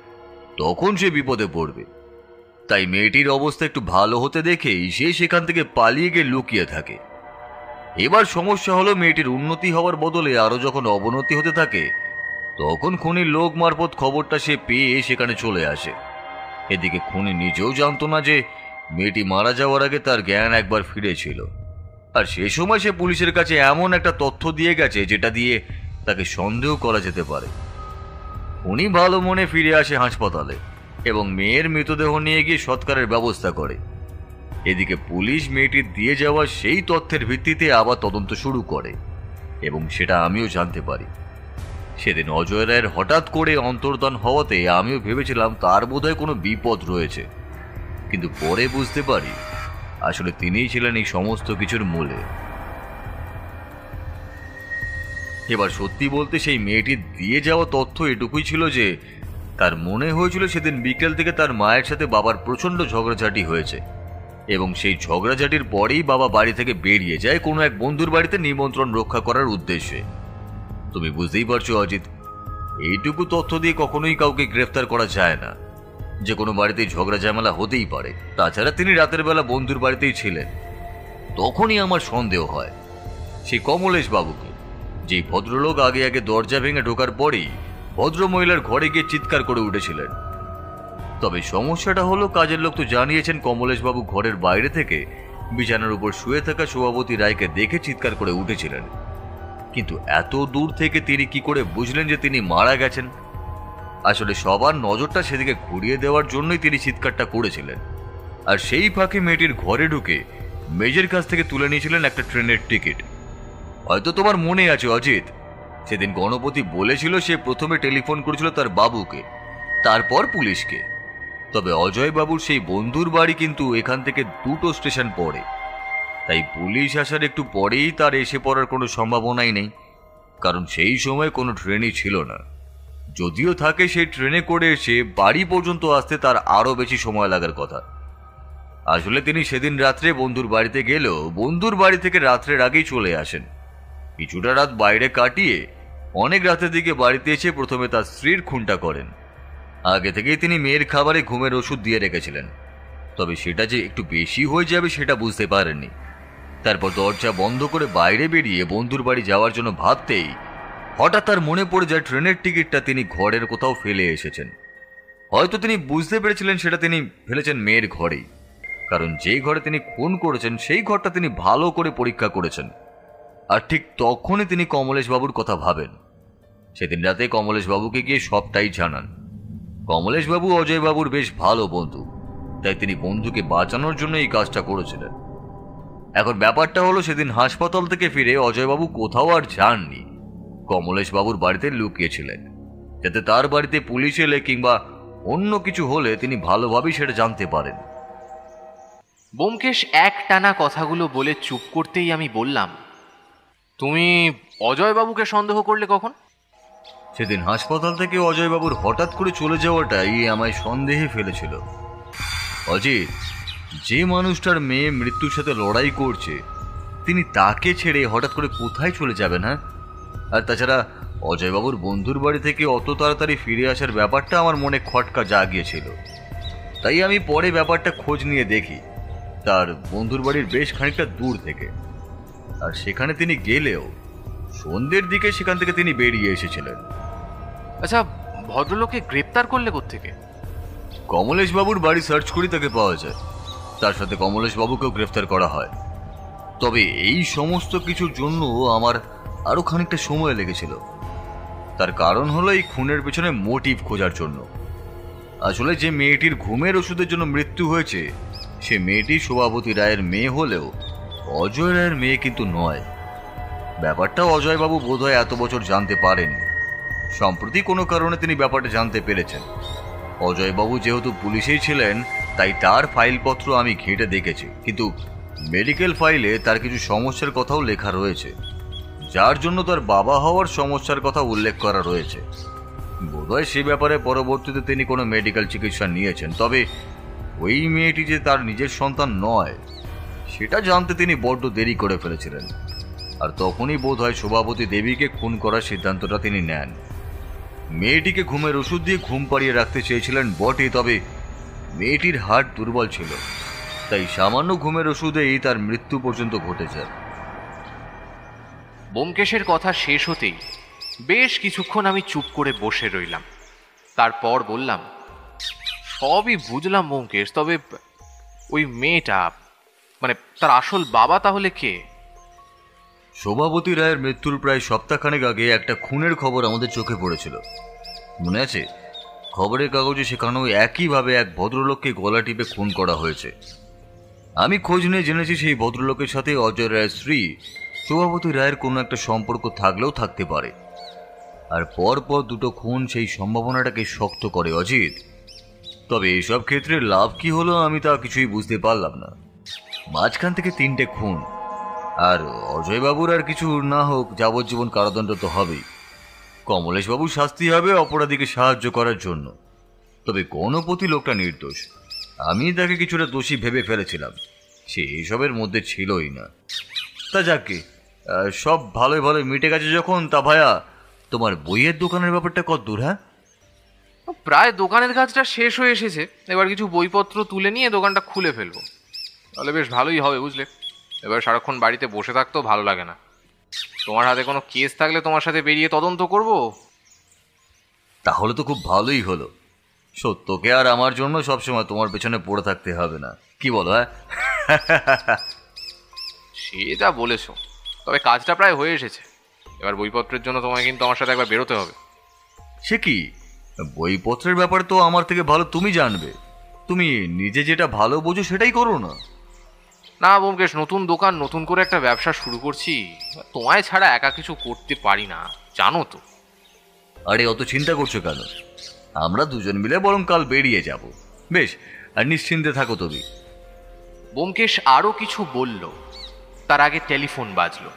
তখন সে বিপদে পড়বে। তাই মেয়েটির অবস্থা একটু ভালো হতে দেখেই সে সেখান থেকে পালিয়ে গিয়ে লুকিয়ে থাকে। এবার সমস্যা হলো, মেয়েটির উন্নতি হওয়ার বদলে আরো যখন অবনতি হতে থাকে তখন খুনির লোক মারফত খবরটা সে পেয়ে সেখানে চলে আসে। এদিকে খুনি নিজেও জানতো না যে মেয়েটি মারা যাওয়ার আগে তার জ্ঞান একবার ফিরেছিল, আর সে সময় সে পুলিশের কাছে এমন একটা তথ্য দিয়ে গেছে যেটা দিয়ে তাকে সন্দেহ করা যেতে পারে। উনি ভালো মনে ফিরে আসে হাসপাতালে এবং মেয়ের মৃতদেহ নিয়ে গিয়ে সৎকারের ব্যবস্থা করে। এদিকে পুলিশ মেয়েটির দিয়ে যাওয়া সেই তথ্যের ভিত্তিতে আবার তদন্ত শুরু করে এবং সেটা আমিও জানতে পারি। সেদিন অজয় রায়ের হঠাৎ করে অন্তর্ধান হওয়াতে আমিও ভেবেছিলাম তার বোধহয় কোনো বিপদ রয়েছে, কিন্তু পরে বুঝতে পারি আসলে তিনিই ছিলেন এই সমস্ত কিছুর মূলে। এবার সত্যি বলতে সেই মেয়েটির দিয়ে যাওয়া তথ্য এটুকুই ছিল যে তার মনে হয়েছিল সেদিন বিকেল থেকে তার মায়ের সাথে বাবার প্রচণ্ড ঝগড়াঝাটি হয়েছে এবং সেই ঝগড়াঝাটির পরেই বাবা বাড়ি থেকে বেরিয়ে যায় কোনো এক বন্ধুর বাড়িতে নিমন্ত্রণ রক্ষা করার উদ্দেশ্যে। তুমি বুঝতেই পারছো অজিত, এইটুকু তথ্য দিয়ে কখনোই কাউকে গ্রেফতার করা যায় না। যে কোনো বাড়িতেই ঝগড়া ঝামেলা হতেই পারে, তাছাড়া তিনি রাতের বেলা বন্ধুর বাড়িতেই ছিলেন। তখনই আমার সন্দেহ হয় সেই কমলেশ বাবুকে, যেই ভদ্রলোক আগে আগে দরজা ভেঙে ঢোকার পরেই ভদ্রমহিলার ঘরে গিয়ে চিৎকার করে উঠেছিলেন। তবে সমস্যাটা হলো, কাজের লোক তো জানিয়েছেন কমলেশবাবু ঘরের বাইরে থেকে বিছানার উপর শুয়ে থাকা শোভাবতী রায়কে দেখে চিৎকার করে উঠেছিলেন, কিন্তু এত দূর থেকে তিনি কি করে বুঝলেন যে তিনি মারা গেছেন? আসলে সবার নজরটা সেদিকে ঘুরিয়ে দেওয়ার জন্যই তিনি চিৎকারটা করেছিলেন। আর সেই ফাঁকে মেয়েটির ঘরে ঢুকে মেজের কাছ থেকে তুলে নিয়েছিলেন একটা ট্রেনের টিকিট। হয়তো তোমার মনে আছে অজিত, সেদিন গণপতি বলেছিল সে প্রথমে টেলিফোন করেছিল তার বাবুকে, তারপর পুলিশকে। তবে অজয় বাবুর সেই বন্ধুর বাড়ি কিন্তু এখান থেকে 2টো স্টেশন পড়ে, তাই পুলিশ আসার একটু পরেই তার এসে পড়ার কোনো সম্ভাবনাই নেই, কারণ সেই সময় কোনো ট্রেনই ছিল না। যদিও থাকে, সেই ট্রেনে করে এসে বাড়ি পর্যন্ত আসতে তার আরো বেশি সময় লাগার কথা। আসলে তিনি সেদিন রাত্রে বন্ধুর বাড়িতে গেলেও বন্ধুর বাড়ি থেকে রাত্রের আগেই চলে আসেন। কিছুটা রাত বাইরে কাটিয়ে অনেক রাতের দিকে বাড়িতে এসে প্রথমে তার স্ত্রীর খুনটা করেন। আগে থেকেই তিনি মেয়ের খাবারে ঘুমের ওষুধ দিয়ে রেখেছিলেন, তবে সেটা যে একটু বেশি হয়ে যাবে সেটা বুঝতে পারেননি। তারপর দরজা বন্ধ করে বাইরে বেরিয়ে বন্ধুর বাড়ি যাওয়ার জন্য ভাবতেই হঠাৎ তার মনে পড়ে যায় ট্রেনের টিকিটটা তিনি ঘরের কোথাও ফেলে এসেছেন। হয়তো তিনি বুঝতে পেরেছিলেন সেটা তিনি ফেলেছেন মেয়ের ঘরেই, কারণ যেই ঘরে তিনি খুন করেছেন সেই ঘরটা তিনি ভালো করে পরীক্ষা করেছেন। আর ঠিক তখনই তিনি কমলেশবাবুর কথা ভাবেন। সেদিন রাতে কমলেশবাবুকে গিয়ে সবটাই জানান। কমলেশবাবু অজয়বাবুর বেশ ভালো বন্ধু, তাই তিনি বন্ধুকে বাঁচানোর জন্য এই কাজটা করেছিলেন। এখন ব্যাপারটা হলো, সেদিন হাসপাতাল থেকে ফিরে অজয়বাবু কোথাও আর যাননি, কমলেশবাবুর বাড়িতে লুকিয়েছিলেন, যাতে তার বাড়িতে পুলিশ এলে কিংবা অন্য কিছু হলে তিনি ভালোভাবেই সেটা জানতে পারেন। ব্যোমকেশ এক টানা কথাগুলো বলে চুপ করতেই আমি বললাম, তুমি অজয়বাবুকে সন্দেহ করলে কখন? সেদিন হাসপাতাল থেকে অজয়বাবুর হঠাৎ করে চলে যাওয়াটাই আমায় সন্দেহে ফেলেছিল। অজিত, যে মানুষটার মেয়ে মৃত্যুর সাথে লড়াই করছে, তিনি তাকে ছেড়ে হঠাৎ করে কোথায় চলে যাবেন? হ্যাঁ, আর তাছাড়া অজয়বাবুর বন্ধুর বাড়ি থেকে অত তাড়াতাড়ি ফিরে আসার ব্যাপারটা আমার মনে খটকা জাগিয়েছিল। তাই আমি পরে ব্যাপারটা খোঁজ নিয়ে দেখি তার বন্ধুর বাড়ির বেশ খানিকটা দূর থেকে, আর সেখানে তিনি গেলেও সন্ধ্যের দিকে সেখান থেকে তিনি বেরিয়ে এসেছিলেন। আচ্ছা, ভদ্রলোককে গ্রেপ্তার করলে কোত্থেকে? কমলেশবাবুর বাড়ি সার্চ করি তাকে পাওয়া যায়, তার সাথে কমলেশবাবুকেও গ্রেফতার করা হয়। তবে এই সমস্ত কিছুর জন্য আমার আরো খানিকটা সময় লেগেছিল। তার কারণ হলো এই খুনের পেছনে মোটিভ খোঁজার জন্য। আসলে যে মেয়েটির ঘুমের ওষুধের জন্য মৃত্যু হয়েছে, সে মেয়েটি শোভাবতী রায়ের মেয়ে হলেও অজয় রায়ের মেয়ে কিন্তু নয়। ব্যাপারটা অজয়বাবু বোধহয় এত বছর জানতে পারেননি। সম্প্রতি কোনো কারণে তিনি ব্যাপারটা জানতে পেরেছেন। অজয়বাবু যেহেতু পুলিশেই ছিলেন, তাই তার ফাইলপত্র আমি ঘেঁটে দেখেছি, কিন্তু মেডিকেল ফাইলে তার কিছু সমস্যার কথাও লেখা রয়েছে, যার জন্য তার বাবা হওয়ার সমস্যার কথা উল্লেখ করা রয়েছে। বোধহয় সে ব্যাপারে পরবর্তীতে তিনি কোনো মেডিকেল চিকিৎসা নিয়েছেন। তবে ওই মেয়েটি যে তার নিজের সন্তান নয়, সেটা জানতে তিনি বড্ড দেরি করে ফেলেছিলেন। আর তখনই বোধহয় শোভাবতী দেবীকে খুন করার সিদ্ধান্তটা তিনি নেন। মেয়েটিকে ঘুমের ওষুধ দিয়ে ঘুম পাড়িয়ে রাখতে চেয়েছিলেন বটে, তবে মেয়েটির হার্ট দুর্বল ছিল, তাই সামান্য ঘুমের ওষুধেই তার মৃত্যু পর্যন্ত ঘটেছে। ব্যোমকেশের কথা শেষ হতেই বেশ কিছুক্ষণ আমি চুপ করে বসে রইলাম। তারপর বললাম, সবই বুঝলাম ব্যোমকেশ, তবে ওই মেয়েটা, মানে তার আসল বাবা তাহলে কে? শোভাবতী রায়ের মৃত্যুর প্রায় সপ্তাহখানেক আগে একটা খুনের খবর আমাদের চোখে পড়েছিল, মনে আছে? খবরের কাগজে সেখানেও একইভাবে এক ভদ্রলোককে গলা টিপে খুন করা হয়েছে। আমি খোঁজ নিয়ে জেনেছি সেই ভদ্রলোকের সাথে অজয় রায়ের স্ত্রী শোভাবতী রায়ের কোনো একটা সম্পর্ক থাকলেও থাকতে পারে। আর পরপর দুটো খুন সেই সম্ভাবনাটাকে শক্ত করে অজিত। তবে এসব ক্ষেত্রে লাভ কি হলো আমি তা কিছুই বুঝতে পারলাম না। মাঝখান থেকে 3টে খুন, আর অজয়বাবুর আর কিছু না হোক যাবজ্জীবন কারাদণ্ড তো হবেই। কমলেশবাবুর শাস্তি হবে অপরাধীকে সাহায্য করার জন্য। তবে গণপতি লোকটা নির্দোষ, আমি তাকে কিছুটা দোষী ভেবে ফেলেছিলাম, সে এসবের মধ্যে ছিলই না। তা যাকে সব ভালোই ভালোই মিটে গেছে যখন, তা ভাইয়া তোমার বইয়ের দোকানের ব্যাপারটা কত দূর? হ্যাঁ, প্রায় দোকানের কাজটা শেষ হয়ে এসেছে। এবার কিছু বইপত্র তুলে নিয়ে দোকানটা খুলে ফেলবো, তাহলে বেশ ভালোই হবে, বুঝলে? এবার সারাক্ষণ বাড়িতে বসে থাকতেও ভালো লাগে না। তোমার হাতে কোনো কেস থাকলে তোমার সাথে বেরিয়ে তদন্ত করব। তাহলে তো খুব ভালোই হলো। সত্যকে আর আমার জন্য সবসময় তোমার পেছনে পড়ে থাকতে হবে না, কি বলো? হ্যাঁ, সেটা বলেছ, তবে কাজটা প্রায় হয়ে এসেছে। এবার বইপত্রের জন্য তোমায় কিন্তু আমার সাথে একবার বেরোতে হবে। সে কি, বইপত্রের ব্যাপার তো আমার থেকে ভালো তুমি জানবে। তুমি নিজে যেটা ভালো বোঝো সেটাই করো না। না ব্যোমকেশ, নতুন দোকান, নতুন করে একটা ব্যবসা শুরু করছি, তোমায় ছাড়া একা কিছু করতে পারি না, জানো তো। আরে অত চিন্তা করছো কেন? আমরা দুজন মিলে বরং কাল বেরিয়ে যাব। বেশ, আর নিশ্চিন্তে থাকো তুমি। ব্যোমকেশ আরও কিছু বলল, তার আগে টেলিফোন বাজলো।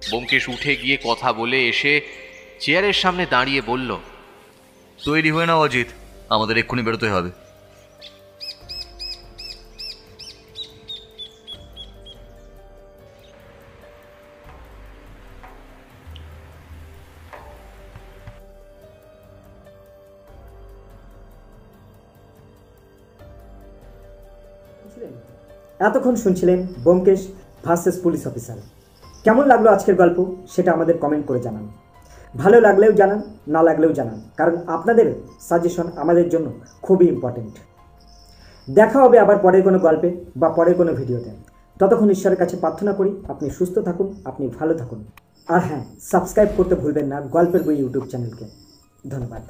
ব্যোমকেশ উঠে গিয়ে কথা বলে এসে চেয়ারের সামনে দাঁড়িয়ে বলল, তৈরি হয়ে নাও অজিত, আমাদের এক্ষুনি বেরোতে হবে। এতক্ষণ শুনছিলেন ব্যোমকেশ ভার্সেস পুলিশ অফিসার। কেমন লাগলো আজকের গল্প সেটা আমাদের কমেন্ট করে জানান। ভালো লাগলেও জানান, না লাগলেও জানান, কারণ আপনাদের সাজেশন আমাদের জন্য খুবই ইম্পর্টেন্ট। দেখা হবে আবার পরের কোনো গল্পে বা পরের কোনো ভিডিওতে। ততক্ষণ ঈশ্বরের কাছে প্রার্থনা করি আপনি সুস্থ থাকুন, আপনি ভালো থাকুন। আর হ্যাঁ, সাবস্ক্রাইব করতে ভুলবেন না গল্পের বই ইউটিউব চ্যানেলকে। ধন্যবাদ।